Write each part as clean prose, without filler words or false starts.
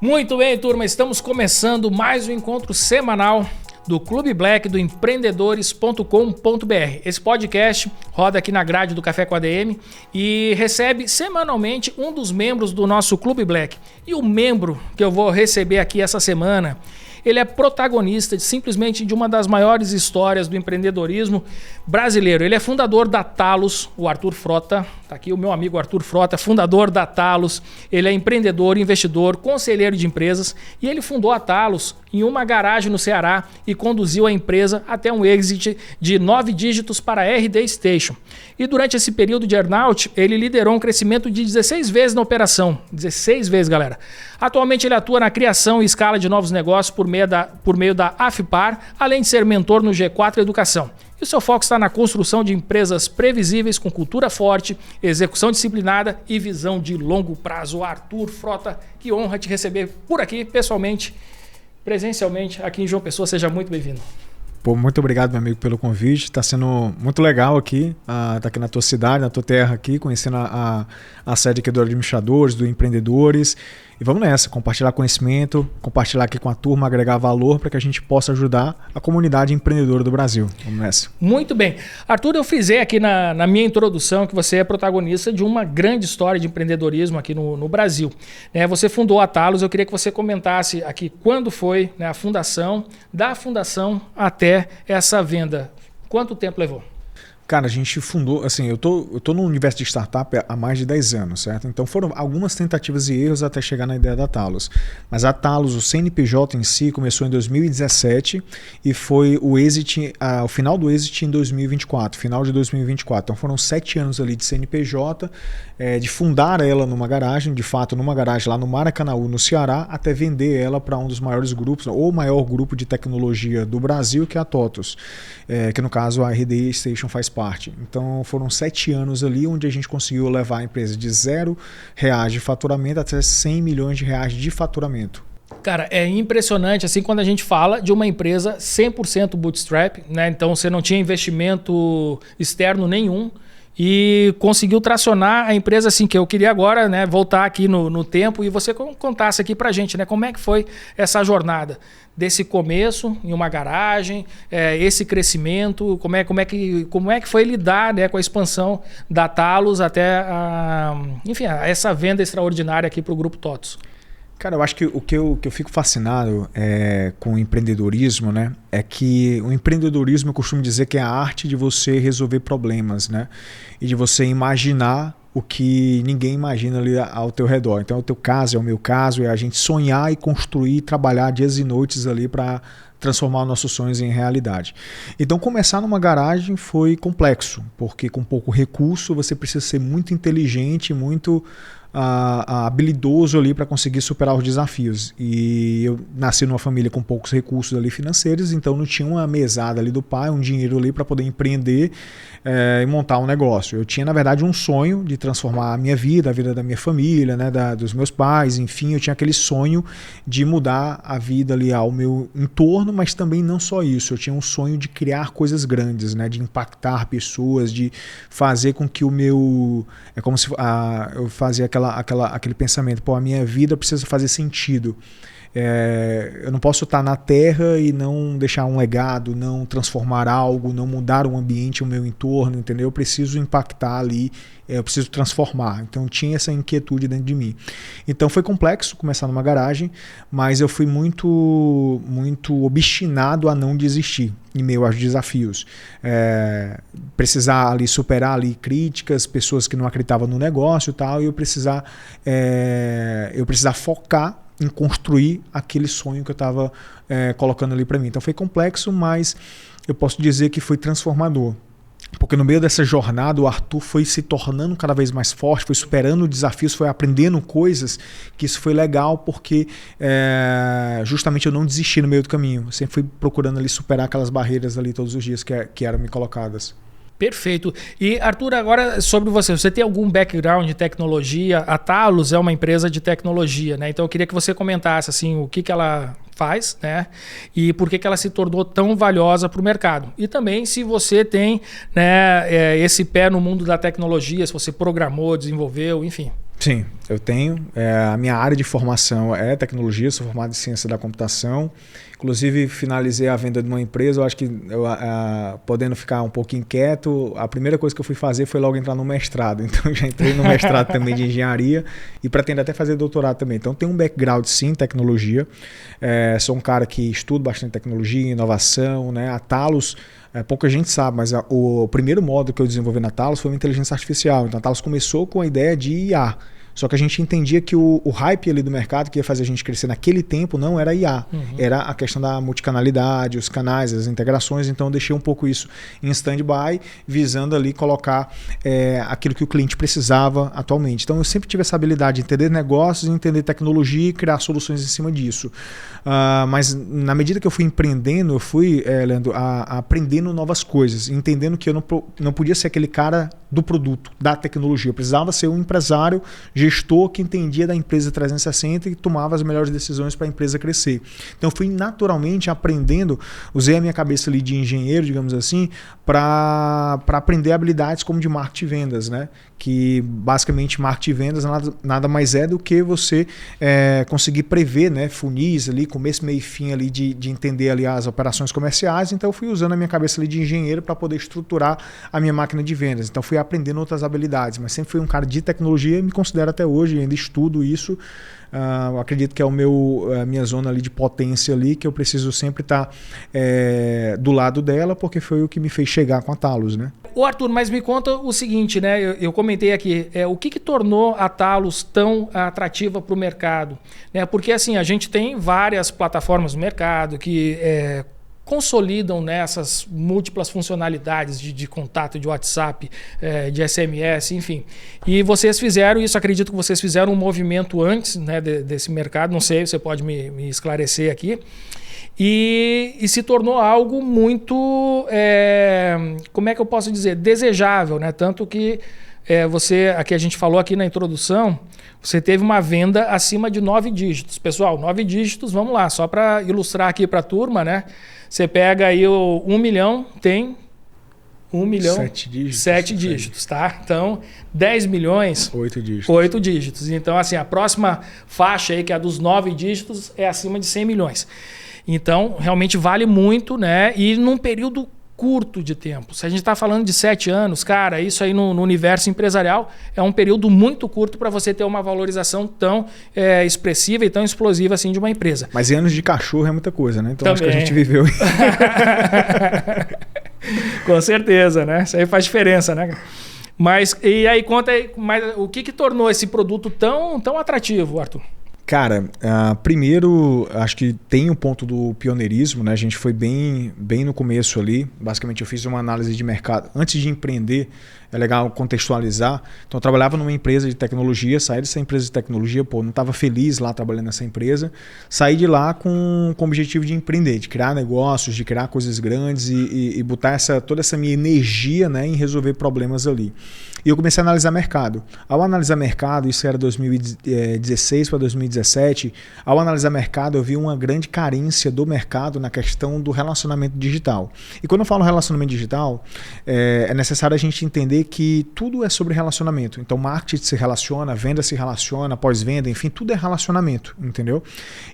Muito bem, turma, estamos começando mais um encontro semanal do Clube Black do empreendedores.com.br. Esse podcast roda aqui na grade do Café com ADM e recebe semanalmente um dos membros do nosso Clube Black. E o membro que eu vou receber aqui essa semana, ele é protagonista simplesmente de uma das maiores histórias do empreendedorismo brasileiro. Ele é fundador da Talos, o Arthur Frota. Está aqui o meu amigo Arthur Frota, fundador da Talos. Ele é empreendedor, investidor, conselheiro de empresas e ele fundou a Talos em uma garagem no Ceará e conduziu a empresa até um exit de 9 dígitos para a RD Station. E durante esse período de earnout, ele liderou um crescimento de 16 vezes na operação. 16 vezes, galera. Atualmente ele atua na criação e escala de novos negócios por meio da AFPAR, além de ser mentor no G4 Educação. E o seu foco está na construção de empresas previsíveis, com cultura forte, execução disciplinada e visão de longo prazo. Arthur Frota, que honra te receber por aqui, pessoalmente, presencialmente, aqui em João Pessoa. Seja muito bem-vindo. Pô, muito obrigado, meu amigo, pelo convite. Está sendo muito legal aqui, tá aqui na tua cidade, na tua terra aqui, conhecendo a sede aqui do Administradores, do Empreendedores. E vamos nessa, compartilhar conhecimento, compartilhar aqui com a turma, agregar valor para que a gente possa ajudar a comunidade empreendedora do Brasil. Vamos nessa. Muito bem. Arthur, eu frisei aqui na minha introdução que você é protagonista de uma grande história de empreendedorismo aqui no Brasil. Você fundou a Talos, eu queria que você comentasse aqui quando foi, a fundação, da fundação até essa venda. Quanto tempo levou? Cara, a gente fundou, assim, eu tô no universo de startup há mais de 10 anos, certo? Então foram algumas tentativas e erros até chegar na ideia da Talos. Mas a Talos, o CNPJ em si, começou em 2017 e foi o final do exit em 2024, final de 2024. Então foram 7 anos ali de CNPJ, de fundar ela numa garagem, de fato numa garagem lá no Maracanaú, no Ceará, até vender ela para um dos maiores grupos, ou o maior grupo de tecnologia do Brasil, que é a TOTVS, que no caso a RD Station faz parte. Então foram 7 anos ali onde a gente conseguiu levar a empresa de R$0 de faturamento até R$100 milhões de faturamento. Cara, é impressionante assim quando a gente fala de uma empresa 100% bootstrap, Então você não tinha investimento externo nenhum e conseguiu tracionar a empresa assim, que eu queria agora voltar aqui no tempo e você contasse aqui pra gente, como é que foi essa jornada desse começo em uma garagem, esse crescimento, como é que foi lidar com a expansão da Talos até essa venda extraordinária aqui para o Grupo TOTVS. Cara, eu acho que o que eu fico fascinado com o empreendedorismo, é que o empreendedorismo, eu costumo dizer que é a arte de você resolver problemas, e de você imaginar o que ninguém imagina ali ao teu redor. Então, o teu caso é o meu caso, é a gente sonhar e construir, trabalhar dias e noites ali para transformar nossos sonhos em realidade. Então, começar numa garagem foi complexo, porque com pouco recurso você precisa ser muito inteligente, muito habilidoso ali para conseguir superar os desafios. E eu nasci numa família com poucos recursos ali financeiros, então não tinha uma mesada ali do pai, um dinheiro ali para poder empreender e montar um negócio. Eu tinha, na verdade, um sonho de transformar a minha vida, a vida da minha família, dos meus pais, enfim, eu tinha aquele sonho de mudar a vida ali ao meu entorno, mas também não só isso, eu tinha um sonho de criar coisas grandes, de impactar pessoas, de fazer com que o meu... É como se eu fazia aquele pensamento, a minha vida precisa fazer sentido. Eu não posso estar na Terra e não deixar um legado, não transformar algo, não mudar o ambiente, o meu entorno, entendeu? Eu preciso impactar ali, eu preciso transformar. Então tinha essa inquietude dentro de mim. Então foi complexo começar numa garagem, mas eu fui muito, muito obstinado a não desistir em meio aos desafios. Precisar ali superar ali críticas, pessoas que não acreditavam no negócio e tal, e eu precisar focar em construir aquele sonho que eu estava colocando ali para mim. Então foi complexo, mas eu posso dizer que foi transformador. Porque no meio dessa jornada o Arthur foi se tornando cada vez mais forte, foi superando desafios, foi aprendendo coisas, que isso foi legal porque justamente eu não desisti no meio do caminho. Eu sempre fui procurando ali superar aquelas barreiras ali todos os dias que eram me colocadas. Perfeito. E Arthur, agora sobre você tem algum background de tecnologia? A Talos é uma empresa de tecnologia, Então eu queria que você comentasse assim, o que ela faz, E por que ela se tornou tão valiosa para o mercado. E também se você tem esse pé no mundo da tecnologia, se você programou, desenvolveu, enfim. Sim. eu tenho. A minha área de formação é tecnologia, sou formado em ciência da computação. Inclusive, finalizei a venda de uma empresa. Eu acho que, podendo ficar um pouquinho quieto, a primeira coisa que eu fui fazer foi logo entrar no mestrado. Então, já entrei no mestrado também de engenharia e pretendo até fazer doutorado também. Então, tenho um background, sim, em tecnologia. Sou um cara que estudo bastante tecnologia, inovação, né? A Talos, pouca gente sabe, mas o primeiro módulo que eu desenvolvi na Talos foi uma inteligência artificial. Então, a Talos começou com a ideia de IA. Só que a gente entendia que o hype ali do mercado que ia fazer a gente crescer naquele tempo não era IA. Era a questão da multicanalidade, os canais, as integrações. Então eu deixei um pouco isso em stand-by, visando ali colocar aquilo que o cliente precisava atualmente. Então eu sempre tive essa habilidade de entender negócios, entender tecnologia e criar soluções em cima disso. Mas na medida que eu fui empreendendo, eu fui, Leandro, aprendendo novas coisas, entendendo que eu não podia ser aquele cara do produto, da tecnologia. Eu precisava ser um empresário, gestor que entendia da empresa 360 e tomava as melhores decisões para a empresa crescer. Então eu fui naturalmente aprendendo, usei a minha cabeça ali de engenheiro, digamos assim, para aprender habilidades como de marketing e vendas, né? Que basicamente marketing e vendas nada mais é do que você conseguir prever, né, funis ali, começo, meio e fim ali de entender ali as operações comerciais. Então eu fui usando a minha cabeça ali de engenheiro para poder estruturar a minha máquina de vendas. Então fui aprendendo outras habilidades, mas sempre fui um cara de tecnologia e me considero até hoje, ainda estudo isso. Eu acredito que é a minha zona ali de potência ali, que eu preciso sempre estar do lado dela, porque foi o que me fez chegar com a Talos, né? Ô Arthur, mas me conta o seguinte, né? Eu comentei aqui, o que tornou a Talos tão atrativa para o mercado? Né? Porque assim, a gente tem várias plataformas no mercado que consolidam nessas múltiplas funcionalidades de contato, de WhatsApp, de SMS, enfim. E vocês fizeram isso, acredito que vocês fizeram um movimento antes, né, desse mercado, não sei, você pode me esclarecer aqui. E se tornou algo muito, como é que eu posso dizer, desejável, né? Tanto que aqui a gente falou aqui na introdução, você teve uma venda acima de 9 dígitos. Pessoal, 9 dígitos, vamos lá, só para ilustrar aqui para a turma, né? Você pega aí o 1 milhão, tem 1 milhão, 7 dígitos, tá? Então, 10 milhões, 8 dígitos. 8 dígitos. Então, assim, a próxima faixa aí, que é a dos 9 dígitos, é acima de 100 milhões. Então, realmente vale muito, né? E num período curto de tempo. Se a gente está falando de 7 anos, cara, isso aí no universo empresarial é um período muito curto para você ter uma valorização tão expressiva e tão explosiva assim de uma empresa. Mas em anos de cachorro é muita coisa, né? Então também. Acho que a gente viveu. Com certeza, né? Isso aí faz diferença, né? Mas, e aí, conta aí, o que tornou esse produto tão atrativo, Arthur? Cara, primeiro, acho que tem um ponto do pioneirismo, né? A gente foi bem no começo ali. Basicamente, eu fiz uma análise de mercado. Antes de empreender, é legal contextualizar. Então, eu trabalhava numa empresa de tecnologia, saí dessa empresa de tecnologia, não estava feliz lá trabalhando nessa empresa. Saí de lá com o objetivo de empreender, de criar negócios, de criar coisas grandes e botar toda essa minha energia, né, em resolver problemas ali. E eu comecei a analisar mercado. Ao analisar mercado, isso era 2016 para 2017, ao analisar mercado, eu vi uma grande carência do mercado na questão do relacionamento digital. E quando eu falo relacionamento digital, é necessário a gente entender que tudo é sobre relacionamento. Então, marketing se relaciona, venda se relaciona, pós-venda, enfim, tudo é relacionamento, entendeu?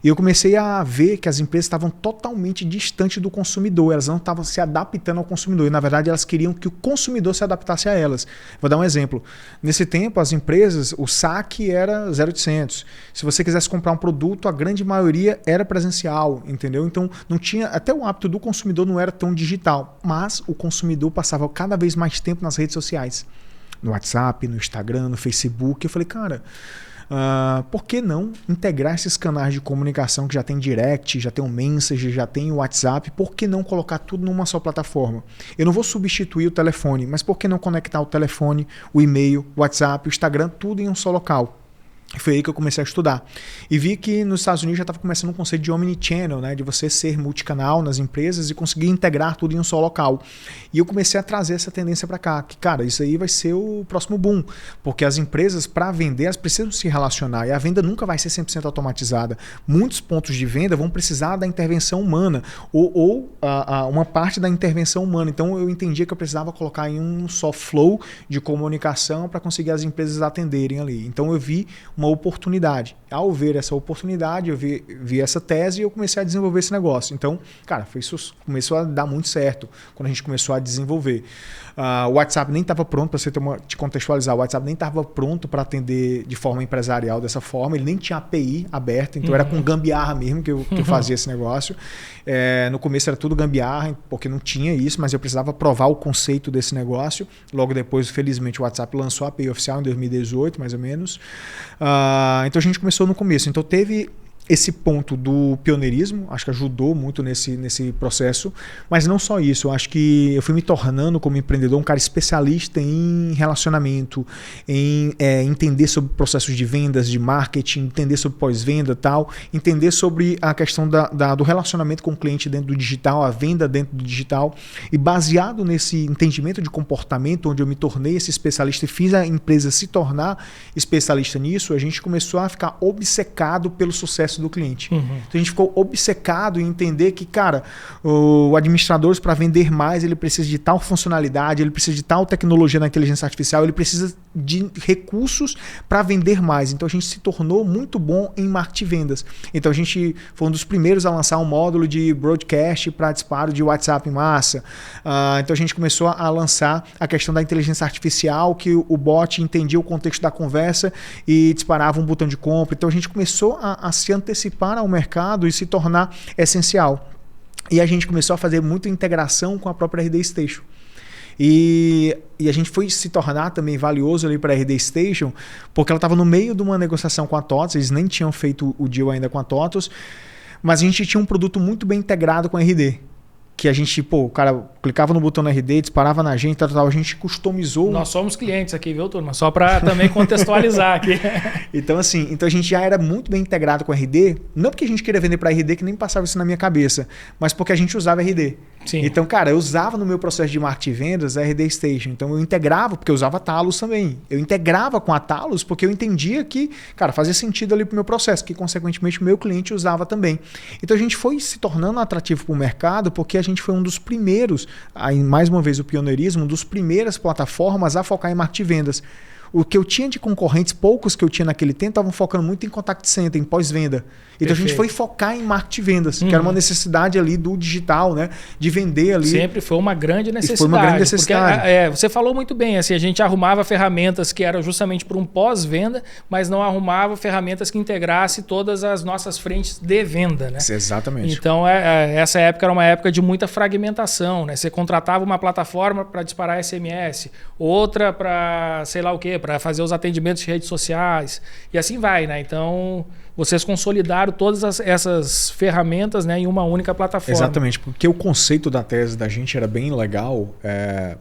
E eu comecei a ver que as empresas estavam totalmente distantes do consumidor, elas não estavam se adaptando ao consumidor, e na verdade elas queriam que o consumidor se adaptasse a elas. Vou dar um exemplo. Nesse tempo, as empresas, o saque era 0,800. Se você quisesse comprar um produto, a grande maioria era presencial, entendeu? Então, não tinha, até o hábito do consumidor não era tão digital, mas o consumidor passava cada vez mais tempo nas redes sociais, no WhatsApp, no Instagram, no Facebook. Eu falei, cara, por que não integrar esses canais de comunicação que já tem direct, já tem o Messenger, já tem o WhatsApp? Por que não colocar tudo numa só plataforma? Eu não vou substituir o telefone, mas por que não conectar o telefone, o e-mail, o WhatsApp, o Instagram, tudo em um só local? Foi aí que eu comecei a estudar. E vi que nos Estados Unidos já estava começando um conceito de omnichannel, né? De você ser multicanal nas empresas e conseguir integrar tudo em um só local. E eu comecei a trazer essa tendência para cá. Que, cara, isso aí vai ser o próximo boom. Porque as empresas, para vender, elas precisam se relacionar. E a venda nunca vai ser 100% automatizada. Muitos pontos de venda vão precisar da intervenção humana. Ou uma parte da intervenção humana. Então, eu entendia que eu precisava colocar em um só flow de comunicação para conseguir as empresas atenderem ali. Então, eu vi uma uma oportunidade. Ao ver essa oportunidade, eu vi essa tese e eu comecei a desenvolver esse negócio. Então, cara, isso começou a dar muito certo quando a gente começou a desenvolver. O WhatsApp nem estava pronto, para você te contextualizar, o WhatsApp nem estava pronto para atender de forma empresarial dessa forma, ele nem tinha API aberta, então era com gambiarra mesmo que eu fazia esse negócio. No começo era tudo gambiarra, porque não tinha isso, mas eu precisava provar o conceito desse negócio. Logo depois, felizmente, o WhatsApp lançou a API oficial em 2018, mais ou menos. Então a gente começou no começo. Então teve esse ponto do pioneirismo, acho que ajudou muito nesse processo, mas não só isso, eu acho que eu fui me tornando como empreendedor um cara especialista em relacionamento, em entender sobre processos de vendas, de marketing, entender sobre pós-venda e tal, entender sobre a questão do relacionamento com o cliente dentro do digital, a venda dentro do digital, e baseado nesse entendimento de comportamento, onde eu me tornei esse especialista e fiz a empresa se tornar especialista nisso, a gente começou a ficar obcecado pelo sucesso do cliente. Então a gente ficou obcecado em entender que, cara, o administrador, para vender mais, ele precisa de tal funcionalidade, ele precisa de tal tecnologia na inteligência artificial, ele precisa de recursos para vender mais. Então a gente se tornou muito bom em marketing e vendas. Então a gente foi um dos primeiros a lançar um módulo de broadcast para disparo de WhatsApp em massa. Então a gente começou a lançar a questão da inteligência artificial, que o bot entendia o contexto da conversa e disparava um botão de compra. Então a gente começou a se antecipar ao mercado e se tornar essencial. E a gente começou a fazer muita integração com a própria RD Station. E a gente foi se tornar também valioso ali para a RD Station, porque ela estava no meio de uma negociação com a TOTOS, eles nem tinham feito o deal ainda com a TOTOS, mas a gente tinha um produto muito bem integrado com a RD. Que a gente, o cara clicava no botão na RD, disparava na gente, tal, a gente customizou. Nós somos clientes aqui, viu, turma? Só para também contextualizar aqui. Então, assim, então a gente já era muito bem integrado com a RD, não porque a gente queria vender para a RD, que nem passava isso na minha cabeça, mas porque a gente usava a RD. Sim. Então, cara, eu usava no meu processo de marketing e vendas a RD Station. Então, eu integrava, porque eu usava a Talos também. Eu integrava com a Talos porque eu entendia que, cara, fazia sentido ali para o meu processo, que, consequentemente, o meu cliente usava também. Então, a gente foi se tornando atrativo para o mercado porque a gente foi um dos primeiros, aí, mais uma vez o pioneirismo, um dos primeiras plataformas a focar em marketing e vendas. O que eu tinha de concorrentes, poucos que eu tinha naquele tempo, estavam focando muito em contact center, em pós-venda. Então a gente foi focar em marketing e vendas, que era uma necessidade ali do digital, né? De vender ali. Sempre foi uma grande necessidade. Foi uma grande necessidade. Porque, você falou muito bem, assim, a gente arrumava ferramentas que eram justamente para um pós-venda, mas não arrumava ferramentas que integrassem todas as nossas frentes de venda, né? Exatamente. Então essa época era uma época de muita fragmentação, né? Você contratava uma plataforma para disparar SMS, outra para sei lá o quê, para fazer os atendimentos de redes sociais e assim vai, né? Então vocês consolidaram todas essas ferramentas, né, em uma única plataforma. Exatamente, porque o conceito da tese da gente era bem legal,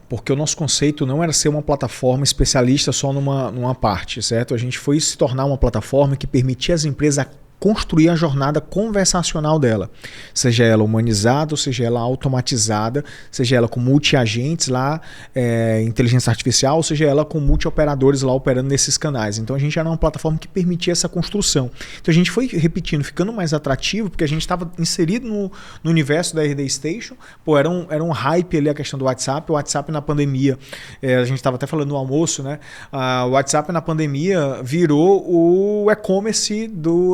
porque o nosso conceito não era ser uma plataforma especialista só numa parte, certo? A gente foi se tornar uma plataforma que permitia às empresas construir a jornada conversacional dela, seja ela humanizada, ou seja ela automatizada, seja ela com multi-agentes lá, inteligência artificial, ou seja ela com multi-operadores lá operando nesses canais. Então a gente era uma plataforma que permitia essa construção. Então a gente foi repetindo, ficando mais atrativo, porque a gente estava inserido no universo da RD Station. Era um hype ali a questão do WhatsApp. O WhatsApp na pandemia, a gente estava até falando no almoço, né? O WhatsApp na pandemia virou o e-commerce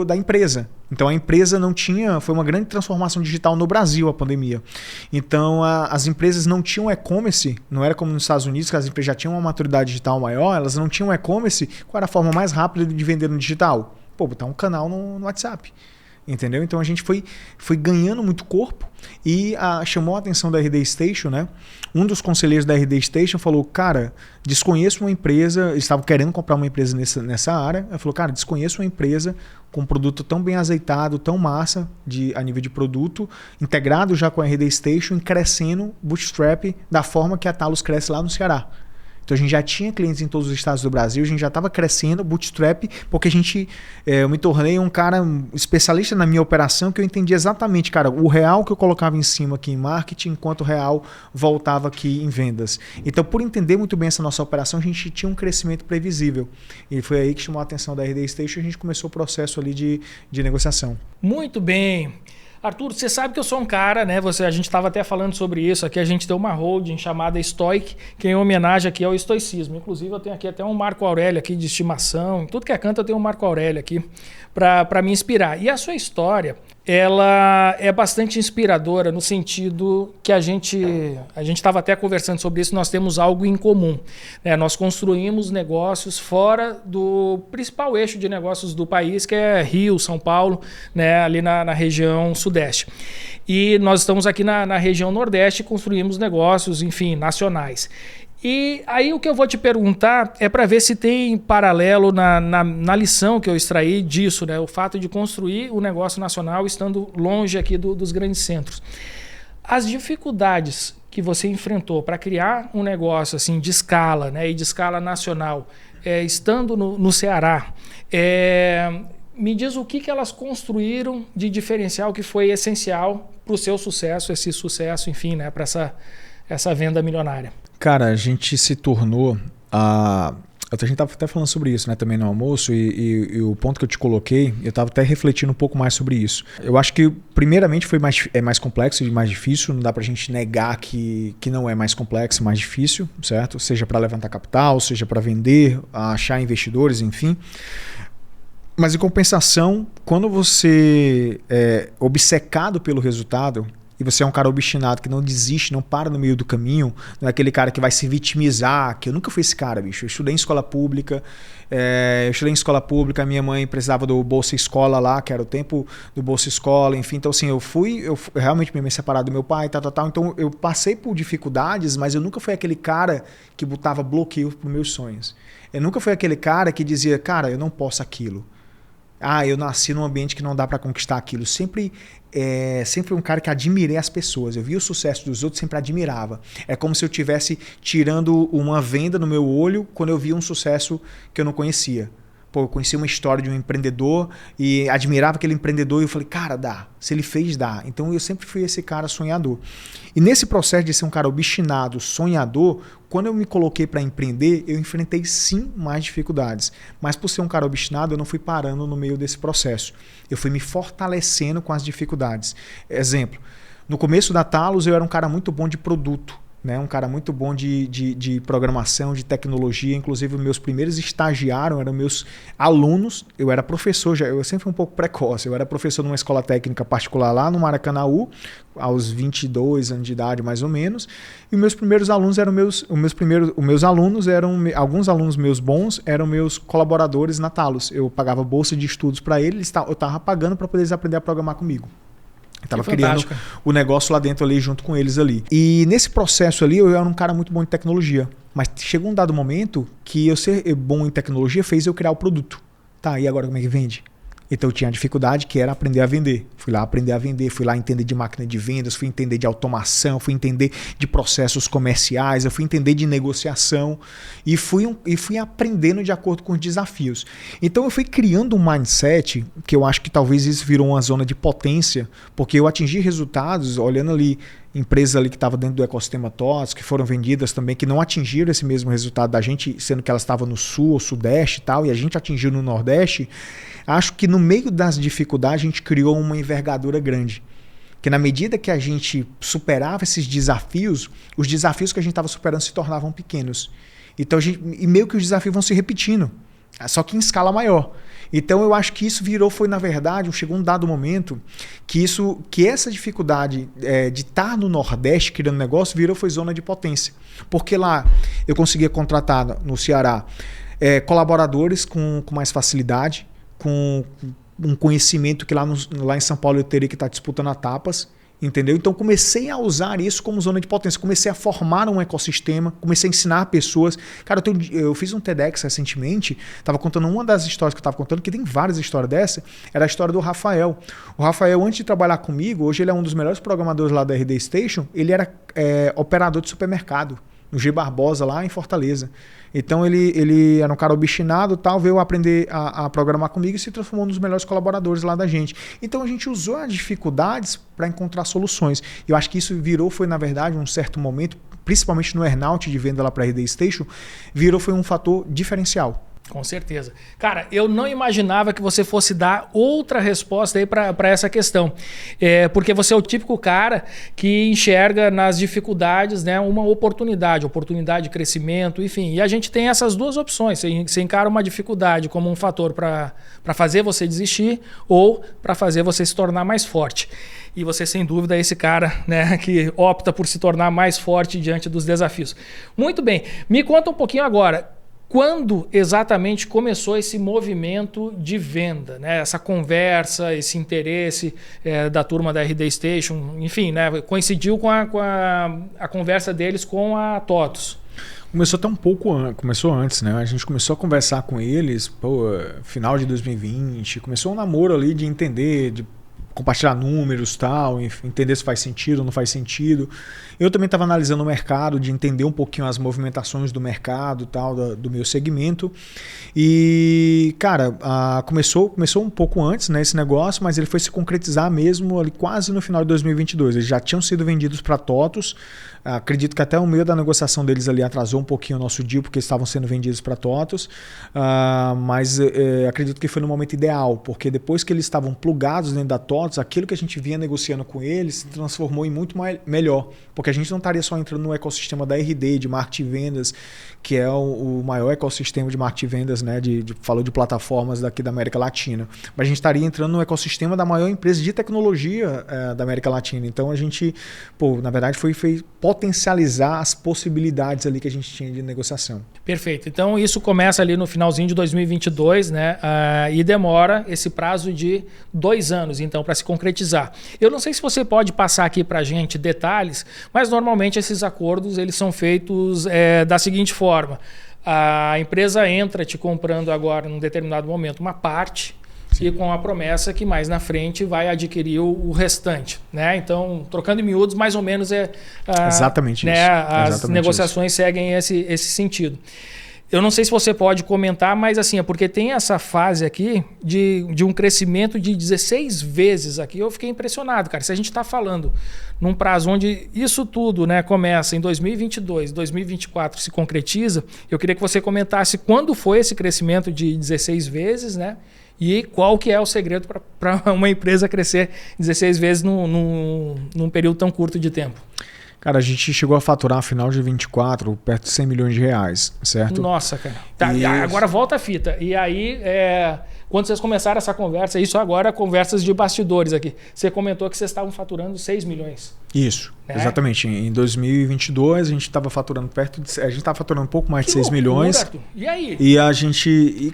da empresa. Então a empresa não tinha, foi uma grande transformação digital no Brasil a pandemia. Então as empresas não tinham e-commerce, não era como nos Estados Unidos que as empresas já tinham uma maturidade digital maior, elas não tinham e-commerce. Qual era a forma mais rápida de vender no digital? Botar um canal no WhatsApp. Entendeu? Então a gente foi ganhando muito corpo e chamou a atenção da RD Station, né? Um dos conselheiros da RD Station falou, cara, desconheço uma empresa, eles estavam querendo comprar uma empresa nessa área, ele falou, cara, desconheço uma empresa com um produto tão bem azeitado, tão massa a nível de produto, integrado já com a RD Station e crescendo bootstrap da forma que a Talos cresce lá no Ceará. Então a gente já tinha clientes em todos os estados do Brasil, a gente já estava crescendo, bootstrap, porque eu me tornei um cara especialista na minha operação, que eu entendi exatamente, cara, o real que eu colocava em cima aqui em marketing, enquanto o real voltava aqui em vendas. Então, por entender muito bem essa nossa operação, a gente tinha um crescimento previsível. E foi aí que chamou a atenção da RD Station e a gente começou o processo ali de negociação. Muito bem. Arthur, você sabe que eu sou um cara, né? A gente estava até falando sobre isso aqui, a gente tem uma holding chamada Stoic, que é em homenagem aqui ao estoicismo. Inclusive eu tenho aqui até um Marco Aurélio aqui de estimação, em tudo que é canto eu tenho um Marco Aurélio aqui para me inspirar. E a sua história, ela é bastante inspiradora no sentido que a gente estava até conversando sobre isso, nós temos algo em comum. Né? Nós construímos negócios fora do principal eixo de negócios do país, que é Rio, São Paulo, né? Ali na região sudeste. E nós estamos aqui na região nordeste e construímos negócios, enfim, nacionais. E aí o que eu vou te perguntar é para ver se tem paralelo na lição que eu extraí disso, né? O fato de construir o negócio nacional estando longe aqui dos grandes centros. As dificuldades que você enfrentou para criar um negócio assim de escala, né? E de escala nacional, estando no Ceará, me diz o que elas construíram de diferencial que foi essencial para o seu sucesso, esse sucesso, enfim, né? Para essa venda milionária. Cara, a gente se tornou a gente estava até falando sobre isso, né, também no almoço, e o ponto que eu te coloquei, eu estava até refletindo um pouco mais sobre isso. Eu acho que, primeiramente, é mais complexo e mais difícil, não dá pra gente negar que não é mais complexo, mais difícil, certo? Seja para levantar capital, seja para vender, achar investidores, enfim. Mas, em compensação, quando você é obcecado pelo resultado, e você é um cara obstinado que não desiste, não para no meio do caminho, não é aquele cara que vai se vitimizar, que eu nunca fui esse cara, bicho. Eu estudei em escola pública, minha mãe precisava do Bolsa Escola lá, que era o tempo do Bolsa Escola, enfim. Então, assim, eu realmente me separado do meu pai, tal. Então, eu passei por dificuldades, mas eu nunca fui aquele cara que botava bloqueio para os meus sonhos. Eu nunca fui aquele cara que dizia, cara, eu não posso aquilo. Eu nasci num ambiente que não dá para conquistar aquilo. Sempre um cara que admirei as pessoas. Eu via o sucesso dos outros, sempre admirava. É como se eu estivesse tirando uma venda no meu olho quando eu via um sucesso que eu não conhecia. Pô, eu conheci uma história de um empreendedor e admirava aquele empreendedor e eu falei, cara, dá. Se ele fez, dá. Então eu sempre fui esse cara sonhador. E nesse processo de ser um cara obstinado, sonhador, quando eu me coloquei para empreender, eu enfrentei sim mais dificuldades. Mas por ser um cara obstinado, eu não fui parando no meio desse processo. Eu fui me fortalecendo com as dificuldades. Exemplo, no começo da Talos eu era um cara muito bom de produto. Né, um cara muito bom de programação, de tecnologia. Inclusive, meus primeiros estagiários eram meus alunos. Eu era professor, eu sempre fui um pouco precoce. Eu era professor numa escola técnica particular lá no Maracanaú, aos 22 anos de idade, mais ou menos. E os meus primeiros alunos eram alguns alunos meus bons, eram meus colaboradores na Talos. Eu pagava bolsa de estudos para eles, eu estava pagando para poder eles aprender a programar comigo. Estava criando o negócio lá dentro ali junto com eles ali. E nesse processo ali eu era um cara muito bom em tecnologia. Mas chegou um dado momento que eu ser bom em tecnologia fez eu criar o produto. Tá, e agora como é que vende? Então eu tinha a dificuldade que era aprender a vender. Fui lá aprender a vender, fui lá entender de máquina de vendas, fui entender de automação, fui entender de processos comerciais, eu fui entender de negociação e fui aprendendo de acordo com os desafios. Então eu fui criando um mindset que eu acho que talvez isso virou uma zona de potência, porque eu atingi resultados olhando ali empresas ali que estavam dentro do ecossistema TOTS, que foram vendidas também, que não atingiram esse mesmo resultado da gente, sendo que elas estavam no sul ou sudeste e tal, e a gente atingiu no nordeste. Acho que no meio das dificuldades a gente criou uma envergadura grande. Que na medida que a gente superava esses desafios, os desafios que a gente estava superando se tornavam pequenos. Então e meio que os desafios vão se repetindo, só que em escala maior. Então eu acho que isso foi na verdade, chegou um dado momento que essa dificuldade de estar no Nordeste criando negócio foi zona de potência. Porque lá eu conseguia contratar no Ceará colaboradores com mais facilidade, com um conhecimento que lá em São Paulo eu teria que estar disputando etapas, entendeu? Então comecei a usar isso como zona de potência, comecei a formar um ecossistema, comecei a ensinar pessoas. Cara, eu fiz um TEDx recentemente, estava contando uma das histórias que eu estava contando, que tem várias histórias dessa, era a história do Rafael. O Rafael, antes de trabalhar comigo, hoje ele é um dos melhores programadores lá da RD Station, ele era operador de supermercado, no G Barbosa, lá em Fortaleza. Então ele era um cara obstinado, tal, veio aprender a programar comigo e se transformou um dos melhores colaboradores lá da gente. Então a gente usou as dificuldades para encontrar soluções. Eu acho que isso foi na verdade um certo momento, principalmente no earnout de venda lá para a RD Station, foi um fator diferencial. Com certeza. Cara, eu não imaginava que você fosse dar outra resposta aí para essa questão. Porque você é o típico cara que enxerga nas dificuldades, né, uma oportunidade de crescimento, enfim. E a gente tem essas duas opções. Você encara uma dificuldade como um fator para fazer você desistir ou para fazer você se tornar mais forte. E você, sem dúvida, é esse cara, né, que opta por se tornar mais forte diante dos desafios. Muito bem. Me conta um pouquinho agora. Quando exatamente começou esse movimento de venda, né? Essa conversa, esse interesse da turma da RD Station, enfim, né? Coincidiu com a conversa deles com a TOTUS. Começou até começou antes, né? A gente começou a conversar com eles, final de 2020, começou um namoro ali de entender, de compartilhar números, tal, entender se faz sentido ou não faz sentido. Eu também estava analisando o mercado, de entender um pouquinho as movimentações do mercado, tal, do meu segmento. E, cara, começou um pouco antes, né, esse negócio, mas ele foi se concretizar mesmo ali quase no final de 2022. Eles já tinham sido vendidos para TOTUS. Acredito que até o meio da negociação deles ali atrasou um pouquinho o nosso deal, porque estavam sendo vendidos para TOTUS, mas acredito que foi no momento ideal, porque depois que eles estavam plugados dentro da TOTUS, aquilo que a gente vinha negociando com eles se transformou em muito melhor, porque a gente não estaria só entrando no ecossistema da RD, de marketing e vendas, que é o maior ecossistema de marketing e vendas, né, falou de plataformas daqui da América Latina, mas a gente estaria entrando no ecossistema da maior empresa de tecnologia da América Latina. Então a gente, na verdade, foi potencializar as possibilidades ali que a gente tinha de negociação. Perfeito. Então isso começa ali no finalzinho de 2022, né? E demora esse prazo de 2 anos, então, para se concretizar. Eu não sei se você pode passar aqui para a gente detalhes, mas normalmente esses acordos eles são feitos da seguinte forma. A empresa entra te comprando agora, num determinado momento, uma parte, e com a promessa que mais na frente vai adquirir o restante, né? Então, trocando em miúdos, mais ou menos exatamente né, isso. As exatamente negociações isso. seguem esse sentido. Eu não sei se você pode comentar, mas assim, é porque tem essa fase aqui de um crescimento de 16 vezes aqui. Eu fiquei impressionado, cara. Se a gente está falando num prazo onde isso tudo, né, começa em 2022, 2024 se concretiza, eu queria que você comentasse quando foi esse crescimento de 16 vezes, né? E qual que é o segredo para uma empresa crescer 16 vezes num período tão curto de tempo? Cara, a gente chegou a faturar no final de 24 perto de 100 milhões de reais, certo? Nossa, cara. Tá, agora volta a fita. E aí, quando vocês começaram essa conversa, isso agora conversas de bastidores aqui, você comentou que vocês estavam faturando 6 milhões. Isso, exatamente. Em 2022 a gente estava faturando a gente estava faturando um pouco mais de 6 milhões. Arthur. E aí?